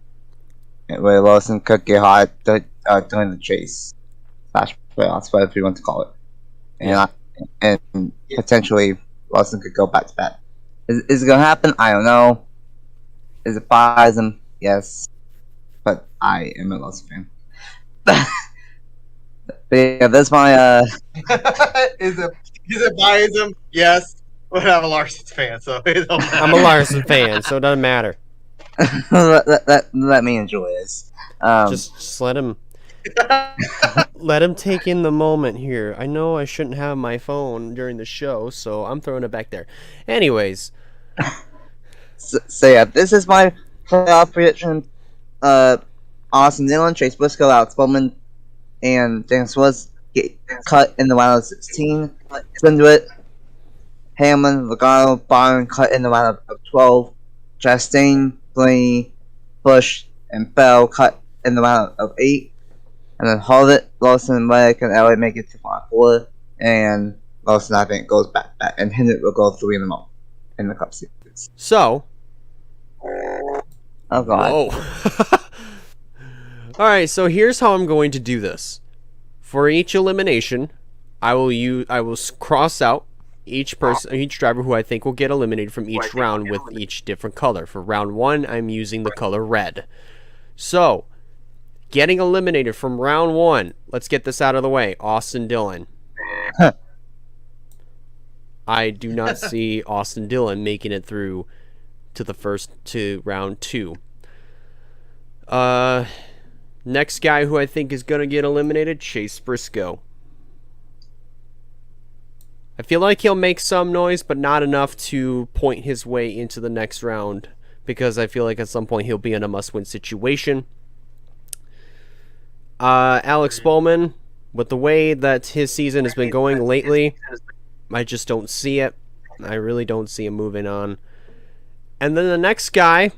where Lawson could get hot during the chase slash playoffs, whatever you want to call it, and potentially Lawson could go back to back. Is it gonna happen? I don't know. Is it biasm? Yes, but I am a Lawson fan. But yeah, that's my Is it biasm? Yes. But I'm a Larson fan, so it don't matter. I'm a Larson fan, so it doesn't matter. let me enjoy this. Just let him take in the moment here. I know I shouldn't have my phone during the show, so I'm throwing it back there. Anyways, so yeah, this is my playoff prediction. Austin Dillon, Chase Briscoe, Alex Bowman, and James Woods get cut in the round of 16. Sindritt, Hamlin, Logano, Byron cut in the round of 12. Chastain, Blaney, Busch, and Bell cut in the round of 8. And then Harvick, Lawson, Reddick, and Elliott make it to 5-4. And Lawson, I think, goes back. And Hendrick will go 3 in the Cup Series. So. Oh, God. Whoa. Alright, so here's how I'm going to do this. For each elimination, I will cross out each driver who I think will get eliminated from each round with each different color. For round 1, I'm using the color red. So, getting eliminated from round 1, let's get this out of the way. Austin Dillon. I do not see Austin Dillon making it through to round 2. Next guy who I think is going to get eliminated, Chase Briscoe. I feel like he'll make some noise, but not enough to point his way into the next round, because I feel like at some point he'll be in a must-win situation. Alex Bowman, with the way that his season has been going lately, I just don't see it. I really don't see him moving on. And then the next guy,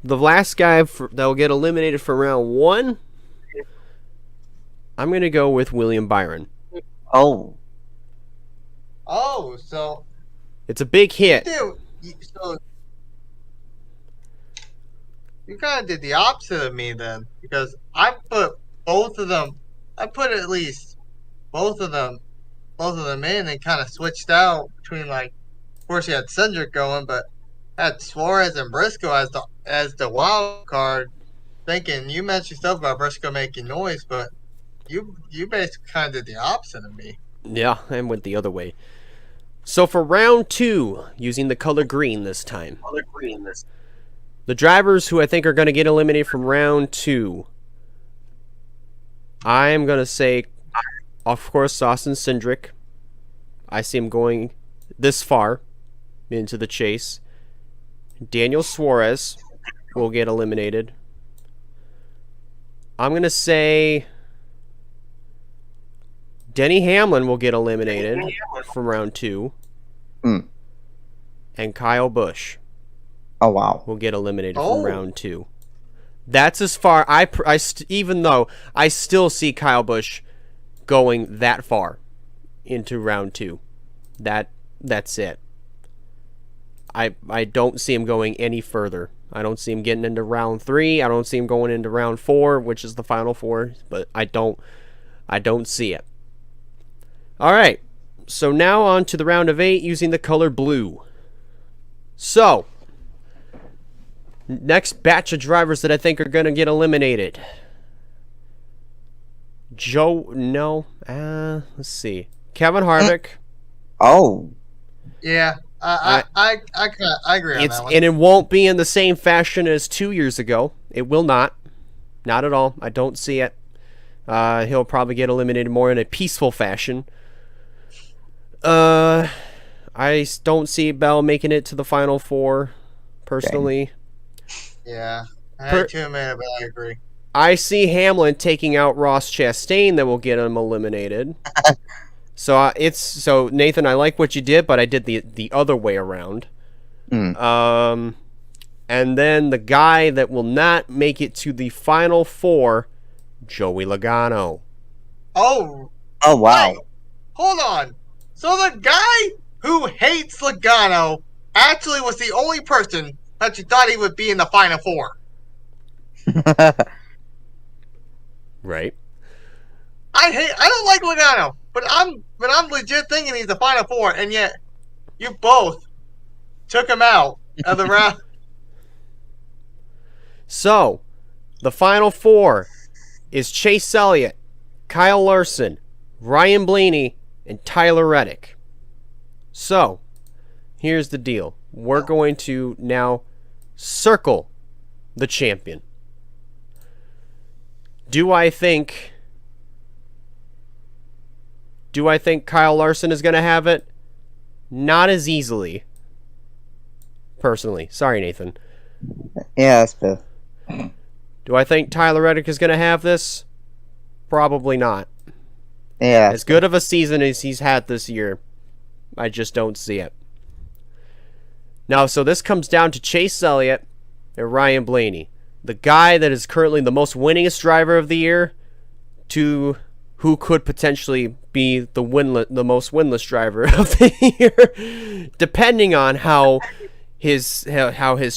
the last guy that will get eliminated from round 1, I'm going to go with William Byron. Oh, so it's a big hit. so you kind of did the opposite of me then, because I put at least both of them in, and kind of switched out between, like, of course you had Cindric going, but had Suarez and Briscoe as the wild card. Thinking, you mentioned stuff about Briscoe making noise, but you basically kind of did the opposite of me. Yeah, I went the other way. So for round 2, using the color green this time. The drivers who I think are going to get eliminated from round 2, I'm going to say, of course, Austin Cindric. I see him going this far into the chase. Daniel Suarez will get eliminated. I'm going to say Denny Hamlin will get eliminated from round 2. And Kyle Busch. Oh, wow. Will get eliminated from round 2. That's as far even though I still see Kyle Busch going that far into round 2. That's it. I don't see him going any further. I don't see him getting into round 3. I don't see him going into round 4, which is the final 4, but I don't see it. All right. So now on to the round of 8 using the color blue. So, next batch of drivers that I think are going to get eliminated. Let's see. Kevin Harvick. Oh. Yeah, I agree on that one. And it won't be in the same fashion as 2 years ago. It will not. Not at all. I don't see it. He'll probably get eliminated more in a peaceful fashion. I don't see Bell making it to the final 4, personally. Yeah, I had 2 minutes, but I agree. I see Hamlin taking out Ross Chastain that will get him eliminated. So Nathan, I like what you did, but I did the other way around. And then the guy that will not make it to the final 4, Joey Logano. Oh, Oh, wow. Wait, hold on. So the guy who hates Logano actually was the only person that you thought he would be in the Final Four. Right. I don't like Logano, but I'm legit thinking he's the Final Four, and yet you both took him out of the round. So, the Final Four is Chase Elliott, Kyle Larson, Ryan Blaney, and Tyler Reddick. So, here's the deal. We're going to now circle the champion. Do I think Kyle Larson is going to have it? Not as easily. Personally. Sorry, Nathan. Yeah, that's fair. Do I think Tyler Reddick is going to have this? Probably not. Yeah. As good of a season as he's had this year, I just don't see it. Now, so this comes down to Chase Elliott and Ryan Blaney. The guy that is currently the most winningest driver of the year to who could potentially be the most winless driver of the year, depending on how his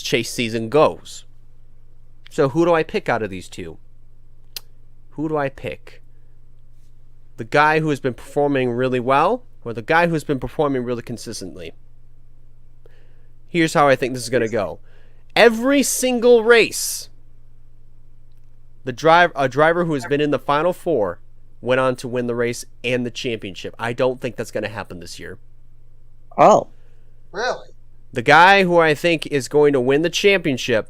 chase season goes. So who do I pick out of these two? Who do I pick? The guy who has been performing really well, or the guy who's been performing really consistently? Here's how I think this is going to go. Every single race, a driver who has been in the Final Four went on to win the race and the championship. I don't think that's going to happen this year. Oh. Really? The guy who I think is going to win the championship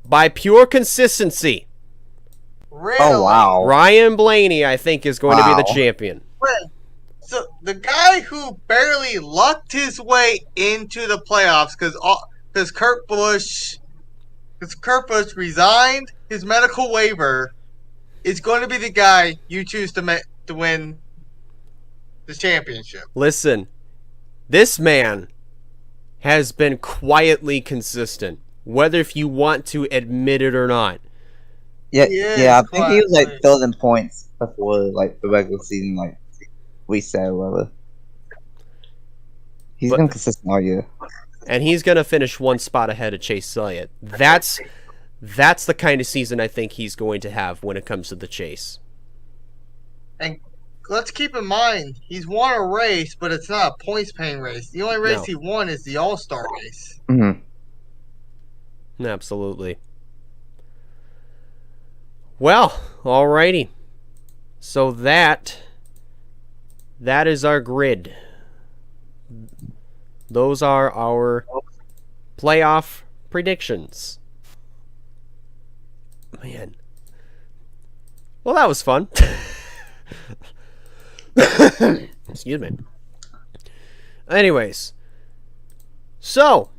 by pure consistency. Really? Oh, wow. Ryan Blaney, I think, is going to be the champion. Wait, so the guy who barely lucked his way into the playoffs because Kurt Busch resigned his medical waiver is going to be the guy you choose to win the championship. Listen, this man has been quietly consistent, whether if you want to admit it or not. Yeah, I think he was like filled in points before like the regular season like reset or whatever. He's been consistent all year. And he's gonna finish one spot ahead of Chase Elliott. That's the kind of season I think he's going to have when it comes to the chase. And let's keep in mind, he's won a race, but it's not a points-paying race. The only race he won is the All-Star race. Mm-hmm. Absolutely. Well, alrighty. So that is our grid. Those are our playoff predictions. Man. Well, that was fun. Excuse me. Anyways. So,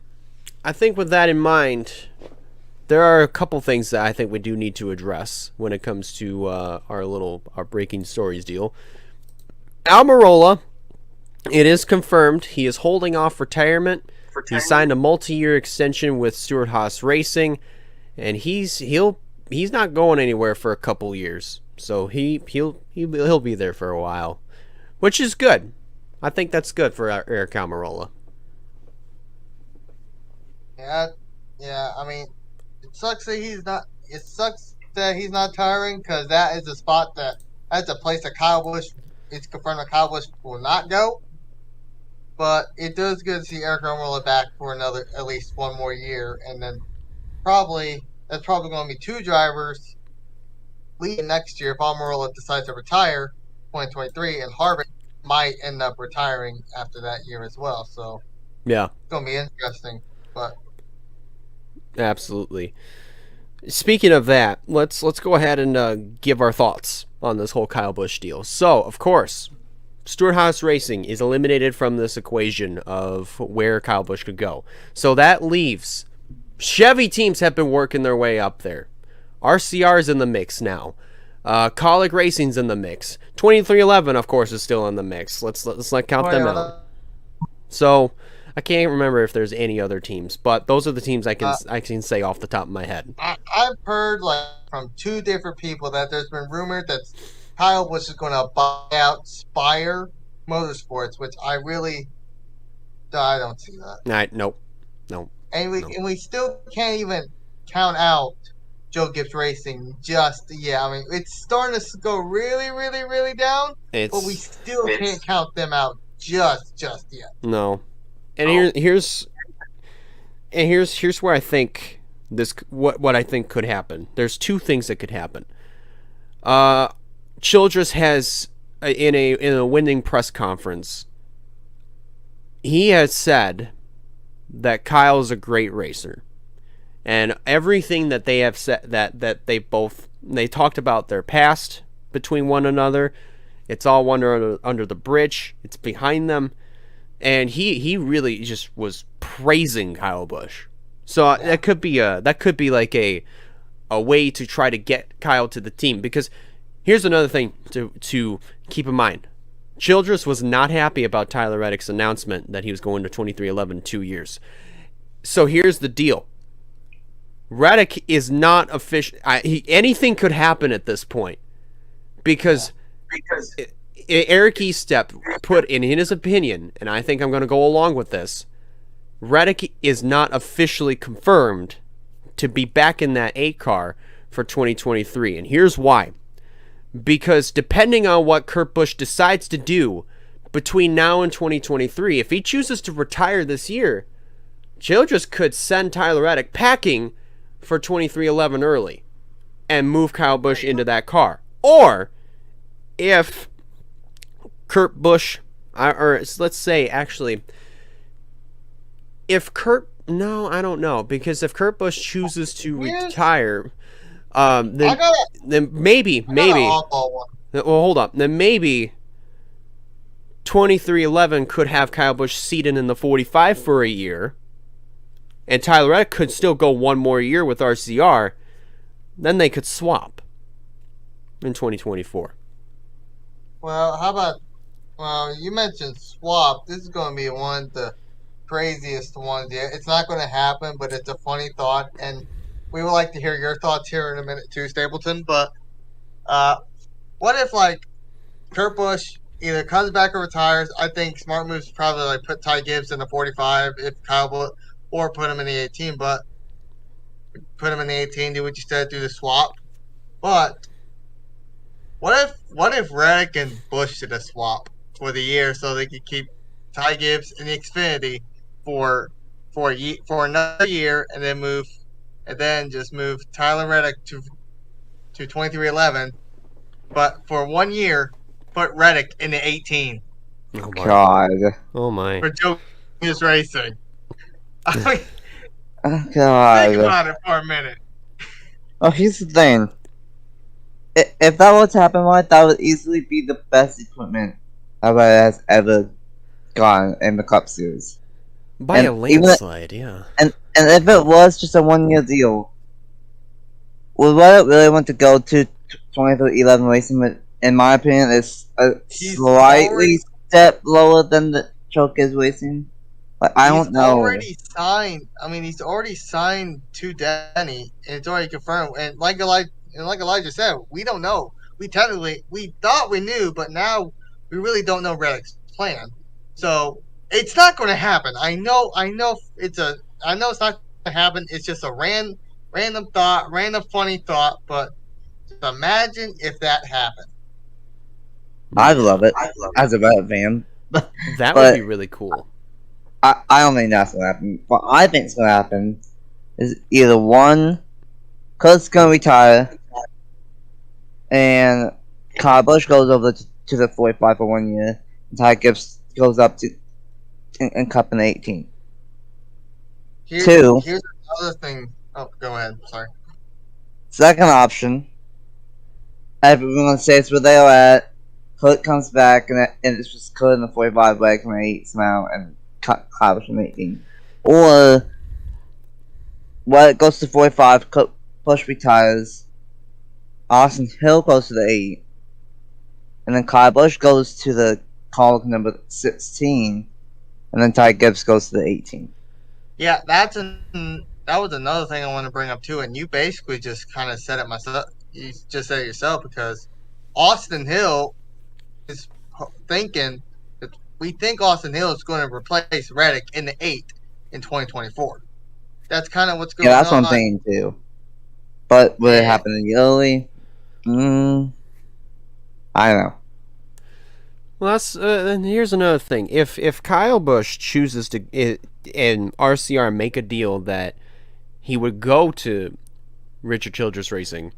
I think with that in mind, there are a couple things that I think we do need to address when it comes to our breaking stories deal. Almirola, it is confirmed he is holding off retirement. He signed a multi-year extension with Stewart-Haas Racing, and he's not going anywhere for a couple years. So he'll be there for a while, which is good. I think that's good for Eric Almirola. Yeah. I mean, it sucks that he's not. It sucks that he's not tiring because that's a place that Kyle Busch. It's confirmed that Kyle Busch will not go. But it does good to see Eric Almirola back for at least one more year, and then that's probably going to be two drivers leaving next year if Almirola decides to retire 2023, and Harvick might end up retiring after that year as well. So yeah, it's going to be interesting. But absolutely. Speaking of that, let's go ahead and give our thoughts on this whole Kyle Busch deal. So, of course, Stewart-Haas Racing is eliminated from this equation of where Kyle Busch could go. So that leaves Chevy teams have been working their way up there. RCR's in the mix now. Colic Racing's in the mix. 2311, of course, is still in the mix. Let's not count them out. So I can't remember if there's any other teams, but those are the teams I can say off the top of my head. I've heard from two different people that there's been rumored that Kyle Busch is going to buy out Spire Motorsports, which I don't see that. Nope. And we still can't even count out Joe Gibbs Racing just yet. I mean, it's starting to go really, really, really down, but we still can't count them out just yet. No. And here's where I think what I think could happen. There's two things that could happen. Childress has in a winning press conference, he has said that Kyle is a great racer, and everything that they have said that they talked about their past between one another, it's all under the bridge, it's behind them, and he really just was praising Kyle Busch. So that could be like a way to try to get Kyle to the team, because here's another thing to keep in mind. Childress was not happy about Tyler Reddick's announcement that he was going to 2311 2 years. So here's the deal. Reddick is not official. Anything could happen at this point, because Eric Estep put in his opinion, and I think I'm going to go along with this, Reddick is not officially confirmed to be back in that 8 car for 2023. And here's why. Because depending on what Kurt Busch decides to do between now and 2023, if he chooses to retire this year, Childress could send Tyler Reddick packing for 2311 early and move Kyle Busch into that car. Or if Kurt Busch, or let's say actually, I don't know, because if Kurt Busch chooses to retire, then maybe. Well, hold up. Then maybe 2311 could have Kyle Busch seated in the 45 for a year, and Tyler Reddick could still go one more year with RCR. Then they could swap in 2024. Well, how about? Well, you mentioned swap. This is going to be one of the craziest ones yet. It's not going to happen, but it's a funny thought, and we would like to hear your thoughts here in a minute too, Stapleton. But what if Kurt Busch either comes back or retires? I think smart moves probably put Ty Gibbs in the 45 if Kyle Busch, or put him in the 18. But put him in the 18, do what you said, do the swap. But what if Reddick and Busch did a swap for the year so they could keep Ty Gibbs in the Xfinity for another year, and then just move Tyler Reddick to 2311, but for 1 year put Reddick in the 18. Oh my God! Oh my! For Joe Gibbs Racing. I mean, oh God! Think about it for a minute. Oh, here's the thing. If that was to happen, that would easily be the best equipment Alberta has ever gotten in the Cup Series. By a landslide, yeah. And if it was just a 1 year deal, would Reddick really want to go to 2311 Racing? In my opinion, is slightly step lower than the Joe Gibbs Racing. I don't know. He's already signed to Denny, and it's already confirmed. And like Elijah said, we don't know. We thought we knew, but now we really don't know Reddick's plan. So it's not going to happen. I know it's not going to happen. It's just a random thought, random funny thought. But just imagine if that happened. I love it as a Reddit fan. That would be really cool. I don't think that's going to happen. What I think is going to happen is either one, Kurt's going to retire, and Kyle Busch goes over to the 45 for 1 year, and Ty Gibbs goes up to and Cup in 18. Here's another thing. Oh, go ahead. Sorry. Second option, everyone says where they are at. Kurt comes back, and it's just Kurt in the 45 leg from 8 somehow, and Kyle Busch in 18. Or, it goes to 45, Kurt Busch retires, Austin Hill goes to the 8, and then Kyle Busch goes to the call number 16, and then Ty Gibbs goes to the 18. Yeah, that was another thing I want to bring up too, and you basically just kind of said it myself. You just said it yourself, because Austin Hill is thinking that we think Austin Hill is going to replace Reddick in the 8 in 2024. That's kind of what's going on. Yeah, that's what I'm thinking too. But will it happen in early? I don't know. Well, that's and here's another thing. If Kyle Busch chooses to and RCR make a deal that he would go to Richard Childress Racing,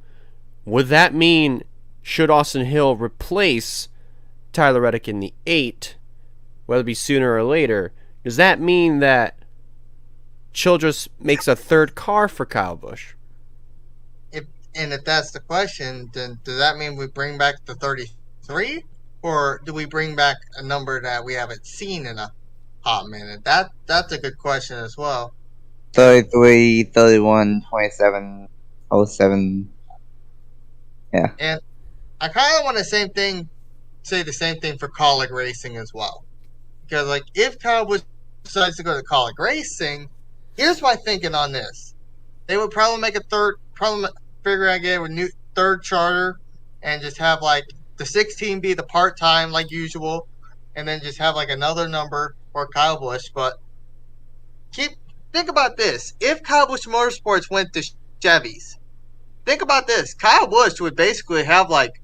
would that mean should Austin Hill replace Tyler Reddick in the 8, whether it be sooner or later, does that mean that Childress makes a third car for Kyle Busch? If that's the question, then does that mean we bring back the 33? Or do we bring back a number that we haven't seen in a hot minute? That's a good question as well. 33, 31, 27, 07. Yeah. And I kind of want the same thing, say the same thing for Colic Racing as well. Because, like, if Kyle Busch decides to go to Colic Racing, here's my thinking on this. They would probably make figure out get a new third charter and just have, like, the 16 be the part-time like usual, and then just have like another number for Kyle Busch. But think about this: if Kyle Busch Motorsports went to Chevys, think about this: Kyle Busch would basically have like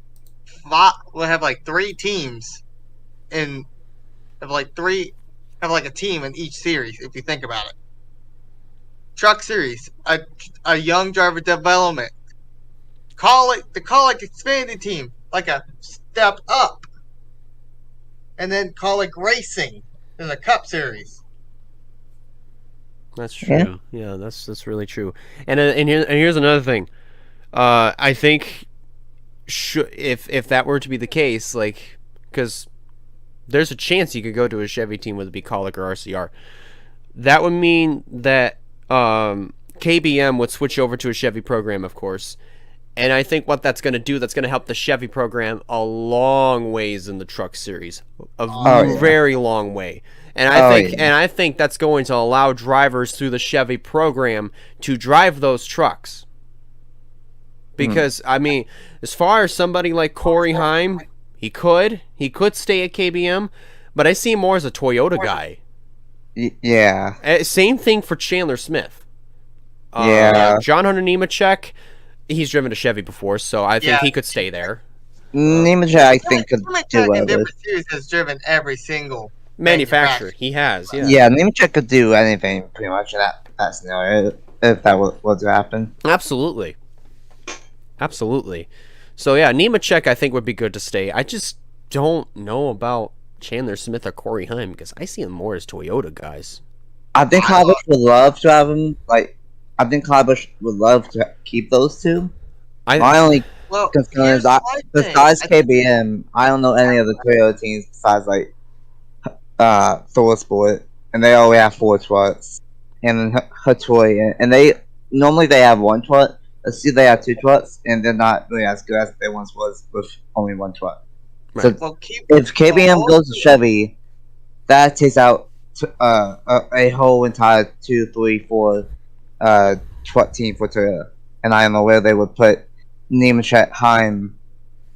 3 teams have like a team in each series. If you think about it, truck series, a young driver development, the Colic Xfinity team. Like a step up, and then Colic Racing in the Cup Series. That's true. Yeah, that's really true. And here's another thing. I think if that were to be the case, like, because there's a chance you could go to a Chevy team, whether it be Colic or RCR. That would mean that KBM would switch over to a Chevy program, of course. And I think what that's going to do, that's going to help the Chevy program a long ways in the truck series, very long way. And I think that's going to allow drivers through the Chevy program to drive those trucks. Because I mean, as far as somebody like Corey Heim, he could stay at KBM, but I see him more as a Toyota guy. Yeah. Same thing for Chandler Smith. John Hunter Nemechek. He's driven a Chevy before, so I think he could stay there. Nemechek, I think, could do in different series has driven every single manufacturer. He has, yeah. Yeah, Nemechek could do anything pretty much in that scenario if that was to happen. Absolutely. So yeah, Nemechek I think would be good to stay. I just don't know about Chandler Smith or Corey Heim because I see them more as Toyota guys. I think Kyle Busch would love to have him, I think Kyle Busch would love to keep those two. My only concern is besides KBM, I don't know any of the Toyota teams besides Thor Sport, and they only have 4 trucks, and then Hattori, and they normally have 1 truck. Let's see, they have 2 trucks, and they're not really as good as they once was with only 1 truck. Right. So if KBM goes to Chevy, that takes out a whole entire 2, 3, 4. Truck team for Toyota, and I don't know where they would put Nemechek, Heim,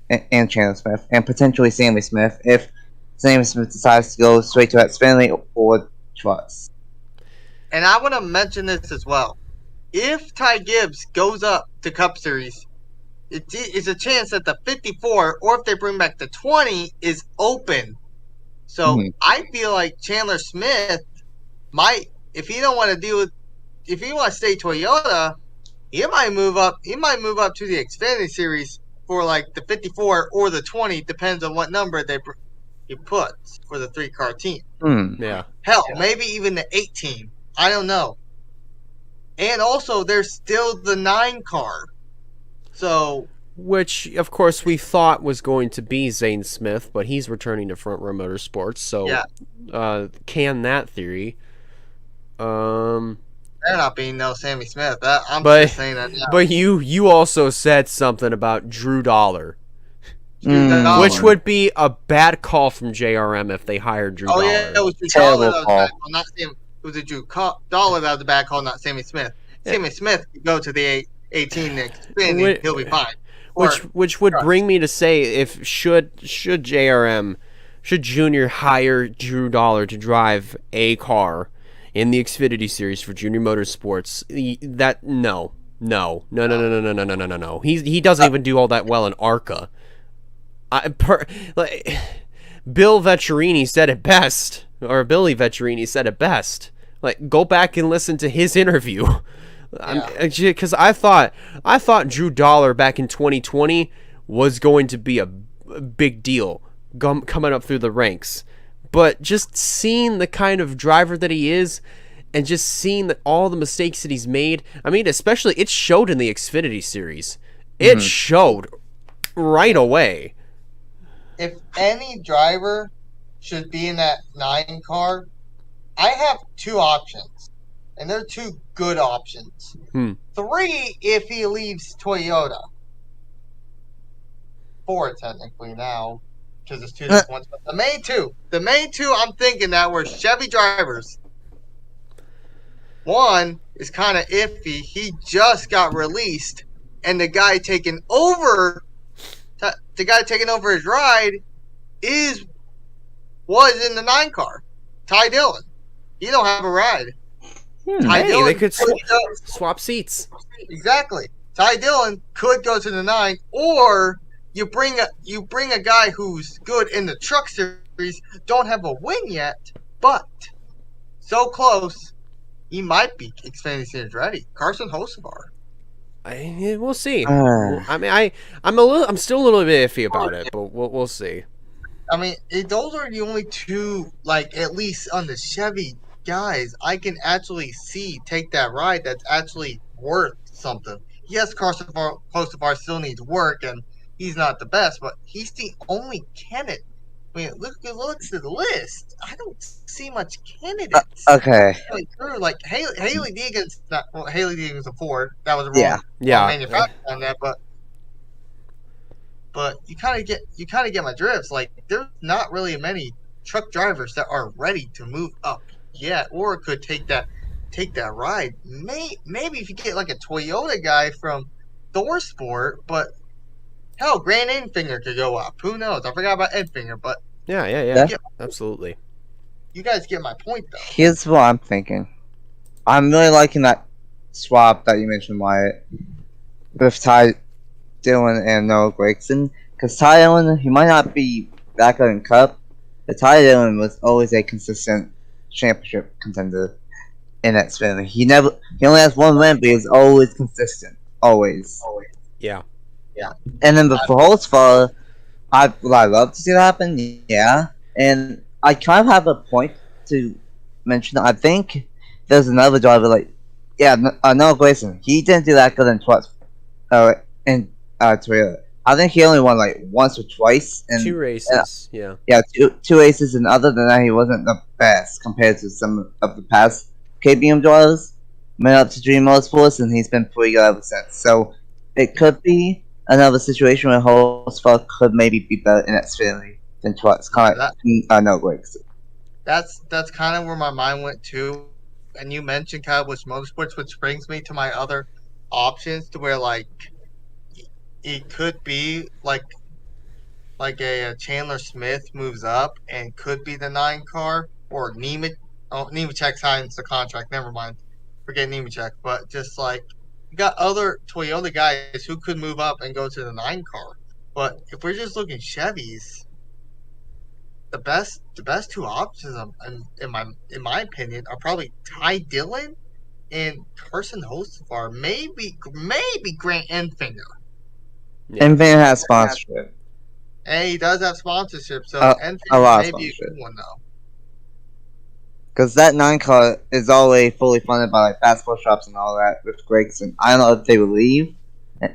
and Chandler Smith, and potentially Sammy Smith if Sammy Smith decides to go straight to Xfinity or trucks. And I want to mention this as well. If Ty Gibbs goes up to Cup Series, it's a chance that the 54, or if they bring back the 20, is open. So I feel like Chandler Smith might, if he don't want to deal with. If you want to stay Toyota, he might move up. He might move up to the Xfinity Series for like the 54 or the 20, depends on what number he puts for the 3-car team. Yeah. Hell, maybe even the 18. I don't know. And also, there's still the 9-car. So, which of course we thought was going to be Zane Smith, but he's returning to Front Row Motorsports. So, can that theory? They're not being no Sammy Smith. I'm just saying that now. But you also said something about Drew Dollar. Which would be a bad call from JRM if they hired Drew Dollar. Oh, yeah, it was Drew Dollar that was bad call. Not Sam. It was a Drew Dollar that was a bad call, not Sammy Smith. Sammy Smith could go to the 18 next spin and he'll be fine. which would bring me to say, if should Junior hire Drew Dollar to drive a car in the Xfinity Series for Junior Motorsports? No. He doesn't even do all that well in ARCA. Bill Vetcherini said it best, or Billy Vetcherini said it best. Like, go back and listen to his interview. Because I thought Drew Dollar back in 2020 was going to be a big deal coming up through the ranks, but just seeing the kind of driver that he is, and just seeing that all the mistakes that he's made. I mean, especially it showed in the Xfinity Series. It showed right away. If any driver should be in that 9 car, I have 2 options, and they're 2 good options. 3 if he leaves Toyota. 4 technically now, because it's 2 different ones. But the main two I'm thinking that were Chevy drivers. One is kind of iffy. He just got released, and the guy taking over his ride was in the 9 car. Ty Dillon. He don't have a ride. Ty Dillon, they could swap seats. Exactly. Ty Dillon could go to the 9, or you bring a guy who's good in the truck series, don't have a win yet, but so close, he might be Xfinity Series ready. Carson Hocevar. We'll see. I mean, I'm still a little bit iffy about it, but we'll see. I mean, those are the only 2, like, at least on the Chevy guys, I can actually see take that ride that's actually worth something. Yes, Carson Hocevar still needs work, and he's not the best, but he's the only candidate. I mean, look at the list. I don't see much candidates. Okay. Like Haley Deegan's not. Well, Haley Deegan's a Ford. That was a wrong manufacturer on that, but you kind of get my drifts. Like, there's not really many truck drivers that are ready to move up yet, or could take that ride. Maybe if you get like a Toyota guy from ThorSport, but hell, Grant Enfinger could go up. Who knows? I forgot about Enfinger, but yeah, absolutely. You guys get my point, though. Here's what I'm thinking. I'm really liking that swap that you mentioned, Wyatt, with Ty Dillon and Noah Gragson. Because Ty Dillon, he might not be that good in Cup, but Ty Dillon was always a consistent championship contender in Xfinity. He only has 1 win, but he's always consistent. Always. Yeah. And then for Holtzfall, I'd love to see that happen. Yeah. And I kind of have a point to mention. I think there's another driver Noah Gragson. He didn't do that good in Toyota. I think he only won like once or twice. 2 races. Yeah, 2 races, and other than that, he wasn't the best compared to some of the past KBM drivers. Went up to Dream Motorsports, and he's been pretty good ever since. So it could be another situation where Holtzfall could maybe be better in Xfinity than Trucks. Kind of no Gragson. That's kind of where my mind went to. And you mentioned Cowboys Motorsports, which brings me to my other options, to where like it could be like a Chandler Smith moves up and could be the 9 car, or Nemechek signs the contract. Never mind, forget Nemechek. But just like, you got other Toyota guys who could move up and go to the 9 car. But if we're just looking Chevys, the best 2 options, in my opinion, are probably Ty Dillon and Carson Hocevar. Maybe Grant Enfinger. Yeah. Enfinger has sponsorship. And he does have sponsorship, so Enfinger may be a good one, though. Because that 9 car is already fully funded by like basketball shops and all that with Gragson. I don't know if they would leave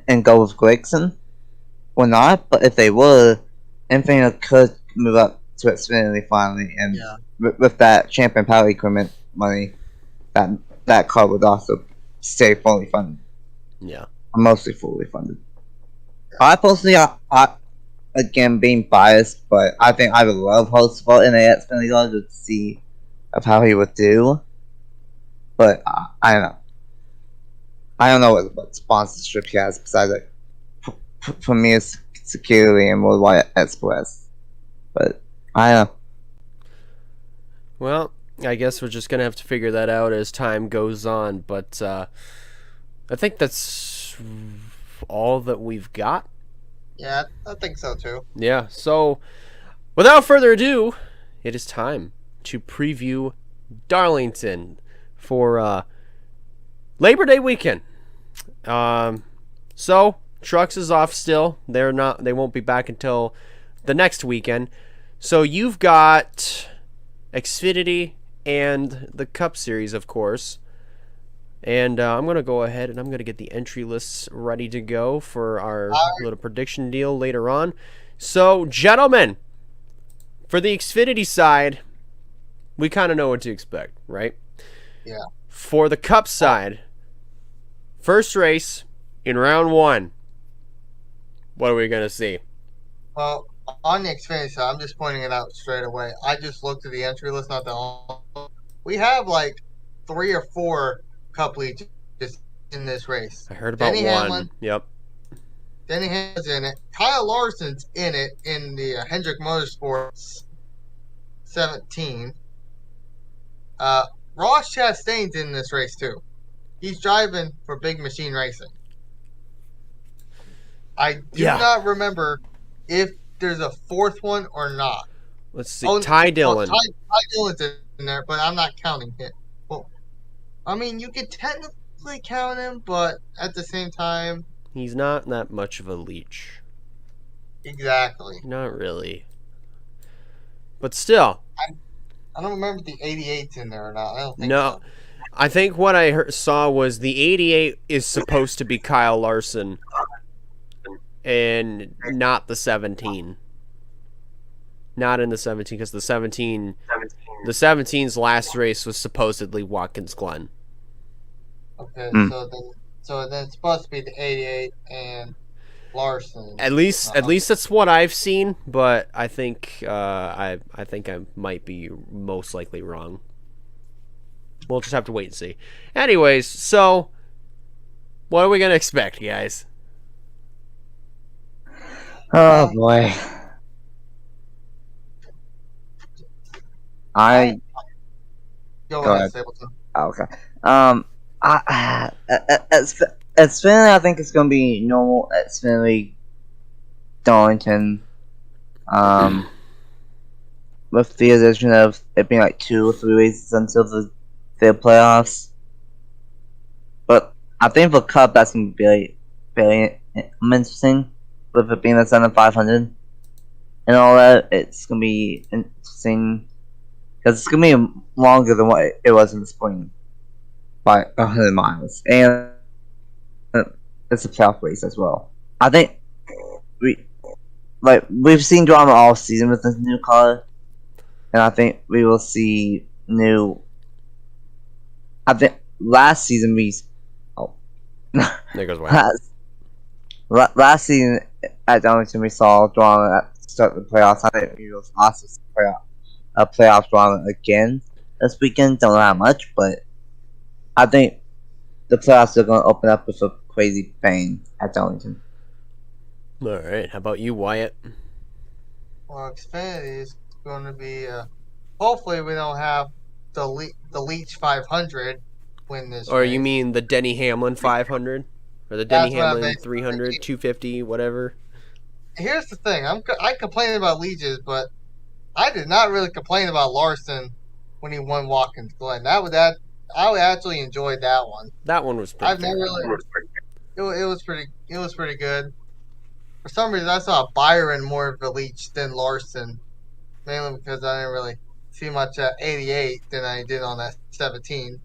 and go with Gragson or not, but if they would, Enfinger could move up to Xfinity finally, and with that Champion Power Equipment money, that car would also stay fully funded. Yeah, mostly fully funded. I personally, I again being biased, but I think I would love Holtzfall in a Xfinity car to see of how he would do. But I don't know. I don't know what sponsorship he has besides like for me is security and Worldwide Express. But I don't know. Well, I guess we're just gonna have to figure that out as time goes on. But I think that's all that we've got. Yeah, I think so too. Yeah. So, without further ado, it is time to preview Darlington for Labor Day weekend. So Trucks is off still. They won't be back until the next weekend. So you've got Xfinity and the Cup Series, of course. And I'm going to go ahead and I'm going to get the entry lists ready to go for our little prediction deal later on. So, gentlemen, for the Xfinity side, we kind of know what to expect, right? Yeah. For the Cup side, first race in round 1, what are we going to see? Well, on the Xfinity side, I'm just pointing it out straight away. I just looked at the entry list not that long. We have like 3 or 4 Cup leads in this race. I heard about Denny one. Hamlin, Yep. Denny Hamlin's in it. Kyle Larson's in it in the Hendrick Motorsports 17. Ross Chastain's in this race too. He's driving for Big Machine Racing. I do not remember if there's a 4th one or not. Let's see. Ty Dillon. Ty Dillon's in there, but I'm not counting him. Well, I mean, you could technically count him, but at the same time, he's not that much of a leech. Exactly. Not really. But still. I don't remember if the 88's in there or not. I don't think no. So. I think what I saw was the 88 is supposed to be Kyle Larson and not the 17. Not in the 17 because the 17's last race was supposedly Watkins Glen. Okay, so then it's supposed to be the 88 and Larson. At least that's what I've seen, but I think I think I might be most likely wrong. We'll just have to wait and see. Anyways, so what are we gonna expect, guys? Oh boy. Go ahead, Stapleton. Okay. Xfinity, I think it's gonna be normal Xfinity Darlington. With the addition of it being like 2 or 3 races until the playoffs. But I think for Cup that's gonna be very interesting. With it being the 500 and all that, it's gonna be interesting because it's gonna be longer than what it was in the spring by 100 miles, and it's a playoff race as well. I think we've seen drama all season with this new car, and I think we will see new. I think last season there goes last season at Darlington we saw drama at the start of the playoffs. I think we will also see playoff drama again this weekend. Don't know how much, but I think the playoffs are going to open up with a crazy bang at Darlington. All right, how about you, Wyatt? Well, Xfinity is going to be. Hopefully, we don't have the Leach 500 win this. Or race. You mean the Denny Hamlin 500? Or the Denny Hamlin 300, 250, whatever? Here's the thing. I complain about leeches, but I did not really complain about Larson when he won Watkins Glen. I actually enjoyed that one. That one was pretty I've never really. It was pretty good. For some reason, I saw Byron more of a leech than Larson, mainly because I didn't really see much at 88 than I did on that 17.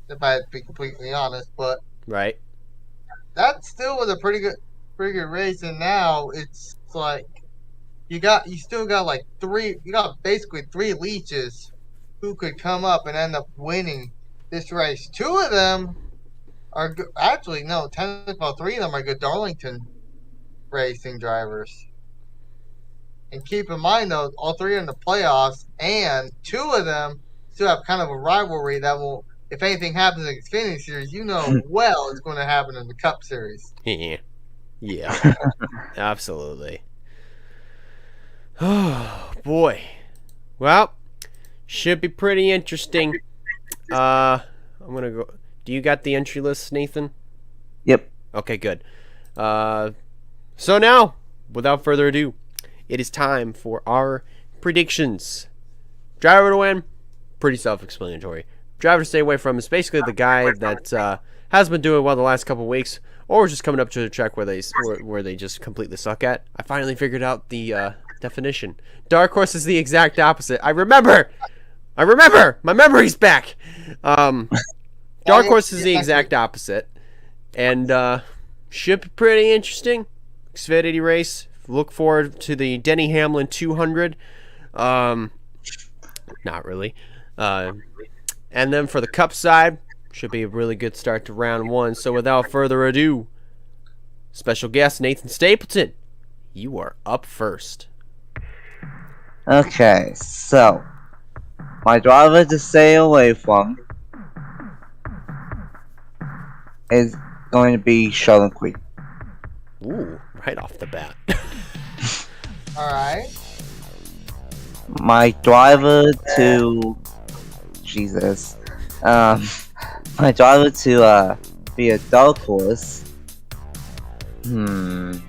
If I had to be completely honest, but right. That still was a pretty good race, and now it's like you still got like basically 3 leeches who could come up and end up winning this race. 2 of them are good. Actually, no, 3 of them are good Darlington racing drivers. And keep in mind though, all 3 are in the playoffs, and 2 of them still have kind of a rivalry that will. If anything happens in the Xfinity Series, well it's going to happen in the Cup Series. Yeah. Yeah, absolutely. Oh boy. Well, should be pretty interesting. I'm gonna go. Do you got the entry list, Nathan? Yep. Okay, good. So now, without further ado, it is time for our predictions. Driver to win, pretty self-explanatory. Driver to stay away from is basically the guy that has been doing well the last couple weeks, or just coming up to a track where they just completely suck at. I finally figured out the definition. Dark horse is the exact opposite. I remember. My memory's back. Dark horse is the exact opposite, and should be pretty interesting. Xfinity race. Look forward to the Denny Hamlin 200. Not really. And then for the Cup side, should be a really good start to round one. So without further ado, special guest Nathan Stapleton, you are up first. Okay, so my driver to stay away from is going to be Sheldon Creek. Ooh, right off the bat. Alright. My driver to Jesus. My driver to be a dark horse. You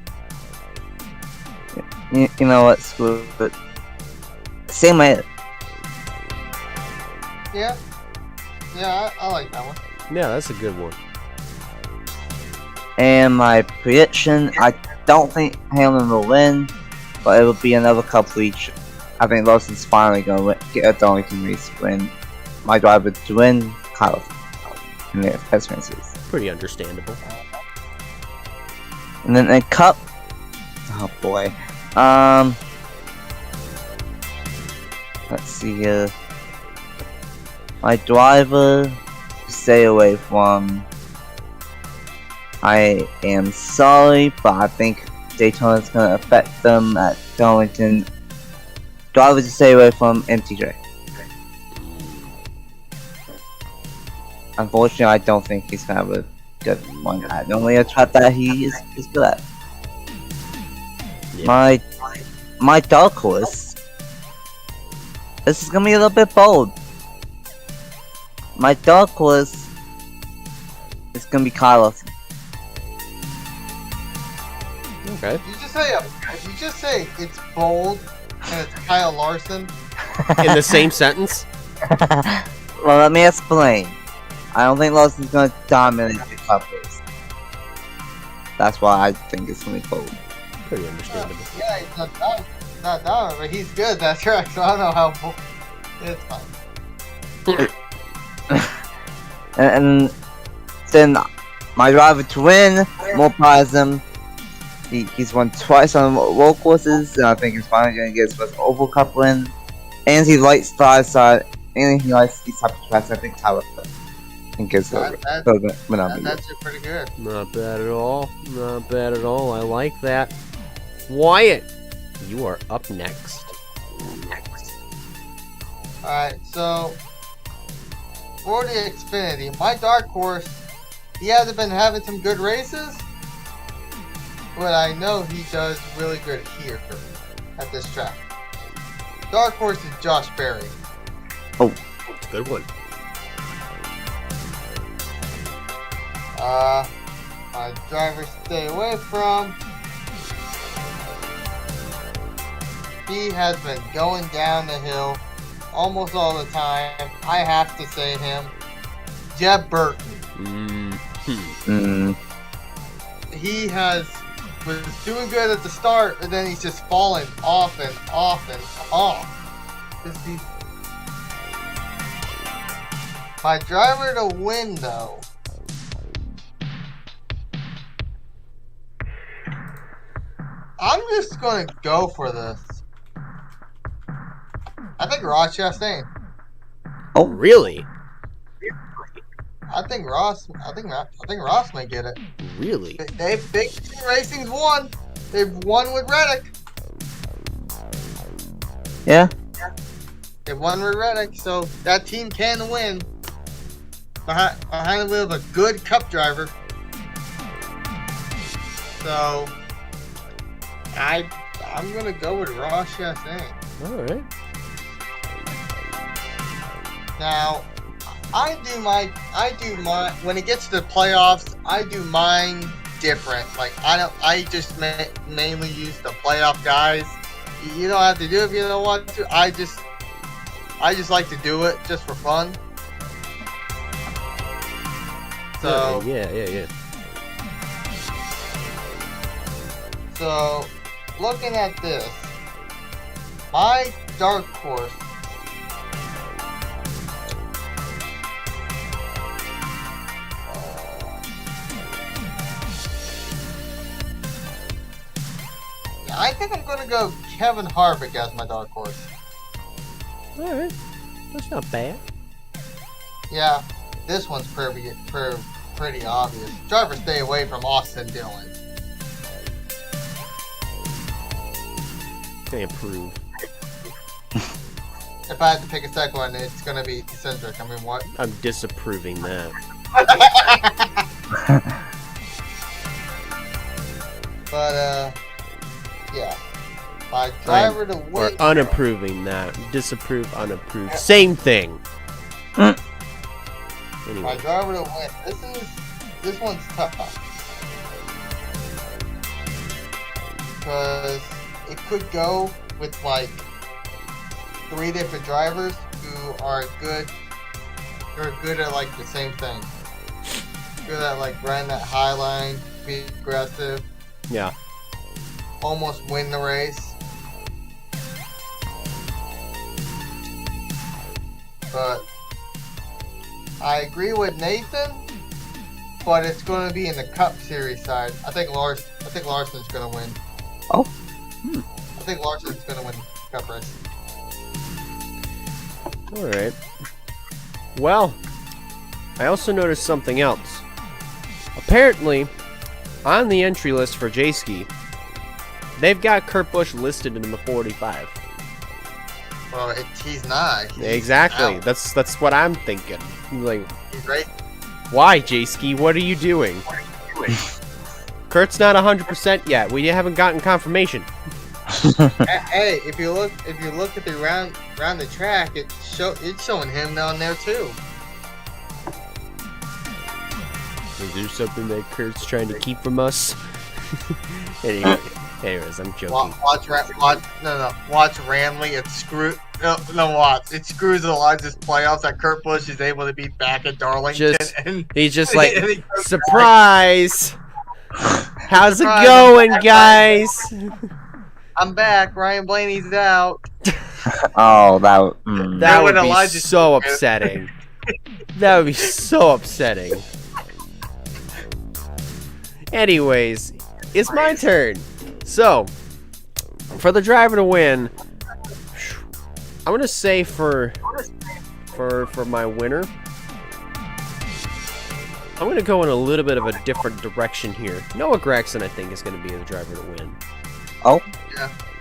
know what? Screw it. Say my. Yeah, I like that one. Yeah, that's a good one. And my prediction, I don't think Hamlin will win, but it will be another Cup reach. I think Larson's finally going to get a Darlington race win. My driver to win, Kyle. And the test races. Pretty understandable. And then the Cup. Oh boy. Let's see here. My driver to stay away from. I am sorry, but I think Daytona is going to affect them at Darlington. Driver to stay away from MTJ. Unfortunately, I don't think he's going to have a good one at normally a track that he is good at. Yeah. My dark horse. This is going to be a little bit bold. My dark horse is going to be Carlos. Okay. Did you just say it's bold and it's Kyle Larson? In the same sentence? Well, let me explain. I don't think Larson's going to dominate the Cup race. That's why I think it's going to be bold. Pretty understandable. Yeah, he's not dominant, but he's good at that track, so I don't know how bold. It's fine. and then my driver to win, more Prism. He's won twice on road courses, and I think he's finally going to get his first Oval Cup win. And he likes the side, and he likes these type of tracks. I think Tyler gives that's pretty good. Not bad at all. Not bad at all. I like that. Wyatt, you are up next. Alright, so for the Xfinity, my dark horse, he hasn't been having some good races, but I know he does really good here at this track. Dark horse is Josh Berry. Oh, good one. My driver stay away from. He has been going down the hill almost all the time. I have to say him. Jeb Burton. He was doing good at the start, and then he's just falling off and off and off. My driver to win, though. I'm just gonna go for this. I think Ross Chastain. Oh, really? I think Ross may get it. Really? They've Big Team Racing's won. They've won with Reddick. Yeah. They've won with Reddick, so that team can win. Behind the wheel of a good Cup driver. So I'm gonna go with Ross Chastain. All right. Now, I do my when it gets to the playoffs, I do mine different. Like I just mainly use the playoff guys. You don't have to do it if you don't want to. I just like to do it just for fun. So yeah. So, looking at this, my dark horse. I think I'm gonna go Kevin Harvick as my dark horse. All right. That's not bad. Yeah, this one's pretty obvious. Driver, stay away from Austin Dillon. They improve. If I had to pick a second one, it's gonna be Cindric. I mean, what? I'm disapproving that. But yeah. My driver to win. Or unapproving that. Disapprove, unapprove. Same thing. My Anyway. driver to win. This one's tough. Because it could go with like 3 different drivers who are good. They're good at like the same thing. Good at like running that high line, be aggressive, Yeah. almost win the race. But I agree with Nathan, but it's going to be in the Cup Series side. I think Larson's going to win. Oh. I think Larson's going to win the Cup race. All right. Well, I also noticed something else. Apparently, on the entry list for J-Ski, they've got Kurt Busch listed in the 45. Well, he's not. He's Exactly. out. That's what I'm thinking. Like, He's right. why, J-Ski? What are you doing? Kurt's not 100% yet. We haven't gotten confirmation. Hey, if you look at the round the track, it's showing him down there too. Is there something that Kurt's trying to keep from us? Anyways, I'm joking. Watch Ramley. It screws a lot of this playoffs that Kurt Busch is able to be back at Darlington. He's just like, and he goes surprise! How's Surprise, it going, I'm back, guys? I'm back. Ryan Blaney's out. Oh, that. That That would would be Elijah so do it. upsetting. That would be so upsetting. Anyways, it's my turn. So, for the driver to win, I'm gonna say for my winner, I'm gonna go in a little bit of a different direction here. Noah Gragson, I think, is gonna be the driver to win. Oh,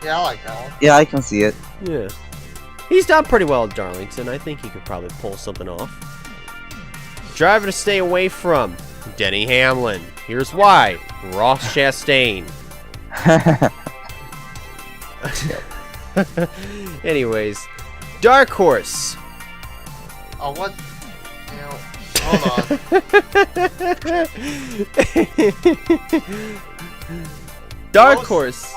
Yeah, I like that one. yeah, I can see it. Yeah, he's done pretty well at Darlington. I think he could probably pull something off. Driver to stay away from, Denny Hamlin. Here's why: Ross Chastain. Anyways, dark horse. Oh, what? Hold on. Dark horse.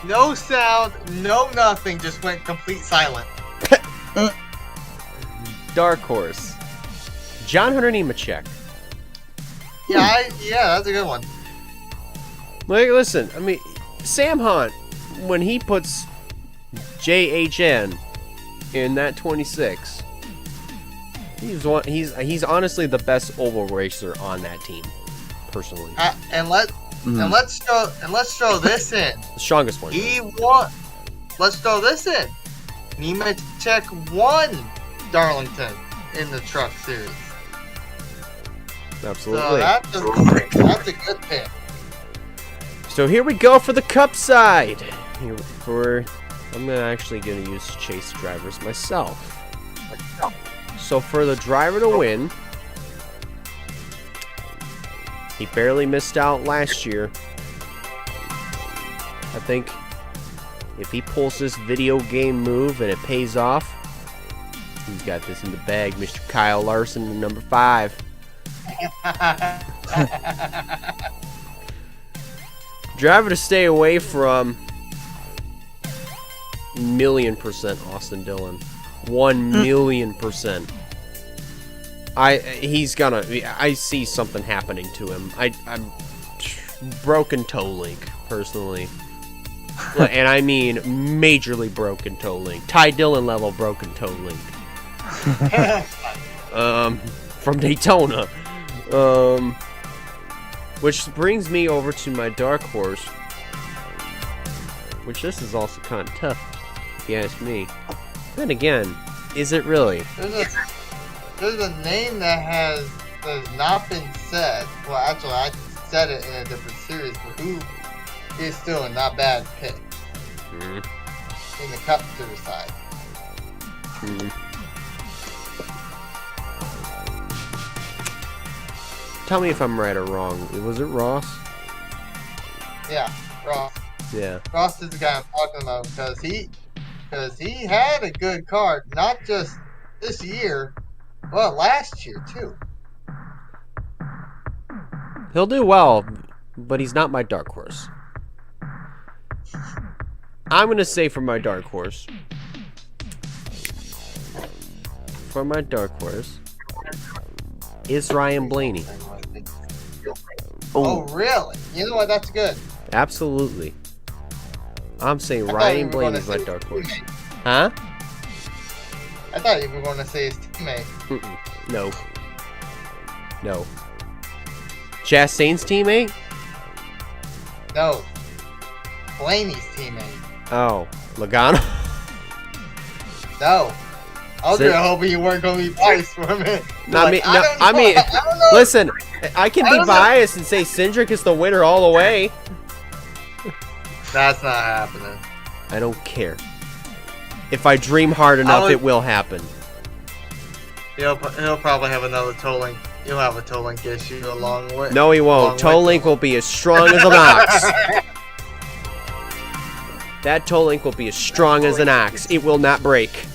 No sound, no nothing. Just went complete silent. Dark horse. John Hunter Nemechek. Yeah, that's a good one. Like, listen, I mean, Sam Hunt, when he puts JHN in that 26, he's honestly the best oval racer on that team, personally. And let's throw this in. The strongest one. Let's throw this in. Nemechek won Darlington in the Truck Series. Absolutely. So that's a good pick. So here we go for the Cup side. I'm actually gonna use chase drivers myself. So for the driver to win, he barely missed out last year. I think if he pulls this video game move and it pays off, he's got this in the bag. Mr. Kyle Larson, number 5. Driver to stay away from, 1,000,000% Austin Dillon. 1,000,000%. I see something happening to him. I'm broken toe link, personally. And I mean majorly broken toe link. Ty Dillon level broken toe link. From Daytona. Which brings me over to my dark horse. Which this is also kind of tough, if you ask me. Then again, is it really? There's a name that has not been said. Well, actually, I said it in a different series, but who is still a not bad pick in the Cup Series side. Tell me if I'm right or wrong. Was it Ross? Yeah, Ross. Yeah. Ross is the guy I'm talking about because he had a good card, not just this year, but last year too. He'll do well, but he's not my dark horse. I'm going to say for my dark horse. For my dark horse is Ryan Blaney. Oh, really? You know what? That's good. Absolutely. I'm saying Ryan Blaney is my dark horse. Huh? I thought you were going to say his teammate. No. No. Chastain's teammate? No. Blaney's teammate. Oh. Logano? No. I was really hoping you weren't going to be biased for a minute. I mean, listen, I can be biased and say Cindric is the winner all the way. That's not happening. I don't care. If I dream hard enough, it will happen. He'll probably have another toe link. He'll have a toe link issue along the way. No, he won't. Toe link will be as strong as an ox. That toe link will be as strong as an ox. It will not break.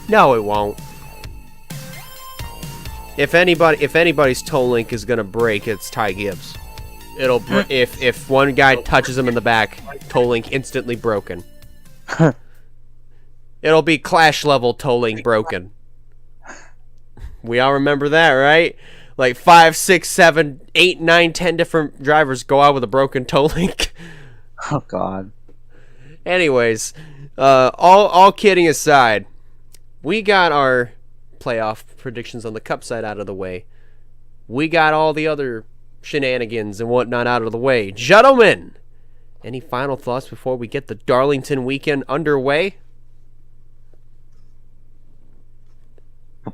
No, it won't. If anybody's toe link is gonna break, it's Ty Gibbs. It'll if one guy touches him in the back, toe link instantly broken. It'll be Clash level toe link broken. We all remember that, right? Like 5, 6, 7, 8, 9, 10 different drivers go out with a broken toe link. Oh God. Anyways, all kidding aside, we got our playoff predictions on the Cup side out of the way. We got all the other shenanigans and whatnot out of the way. Gentlemen, any final thoughts before we get the Darlington weekend underway?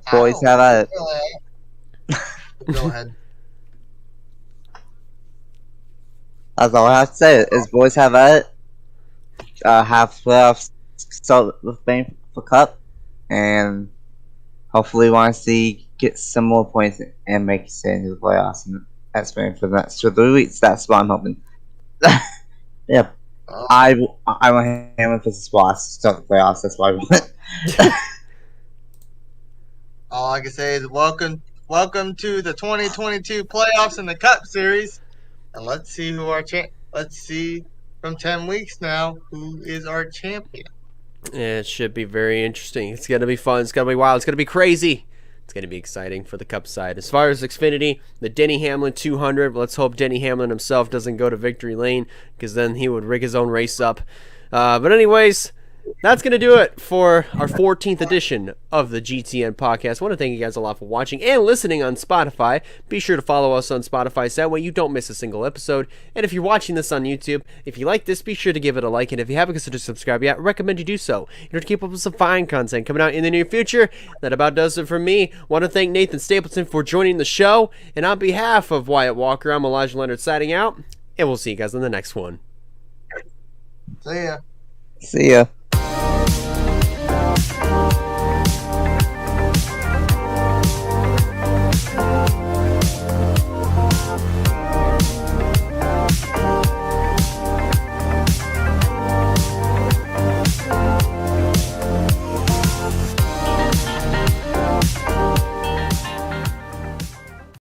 Boys have at it. Go ahead. That's all I have to say. Is boys have at it. Have playoffs start with Bane for Cup, and hopefully want to get some more points and make it stay into the playoffs and that's Bane for the next 2 or 3 weeks. That's what I'm hoping. Yep. I want Hamlin for the spots to start the playoffs. That's what I want. All I can say is welcome to the 2022 playoffs in the Cup Series, and let's see who our Let's see from 10 weeks now who is our champion. Yeah, it should be very interesting. It's gonna be fun. It's gonna be wild. It's gonna be crazy. It's going to be exciting for the Cup side. As far as Xfinity, the Denny Hamlin 200, let's hope Denny Hamlin himself doesn't go to victory lane because then he would rig his own race up. But anyways, that's going to do it for our 14th edition of the GTN podcast. I want to thank you guys a lot for watching and listening on Spotify. Be sure to follow us on Spotify so that way you don't miss a single episode. And if you're watching this on YouTube, if you like this, be sure to give it a like. And if you haven't considered subscribing yet, I recommend you do so in order to keep up with some fine content coming out in the near future. That about does it for me. I want to thank Nathan Stapleton for joining the show. And on behalf of Wyatt Walker, I'm Elijah Leonard signing out. And we'll see you guys in the next one. See ya. See ya.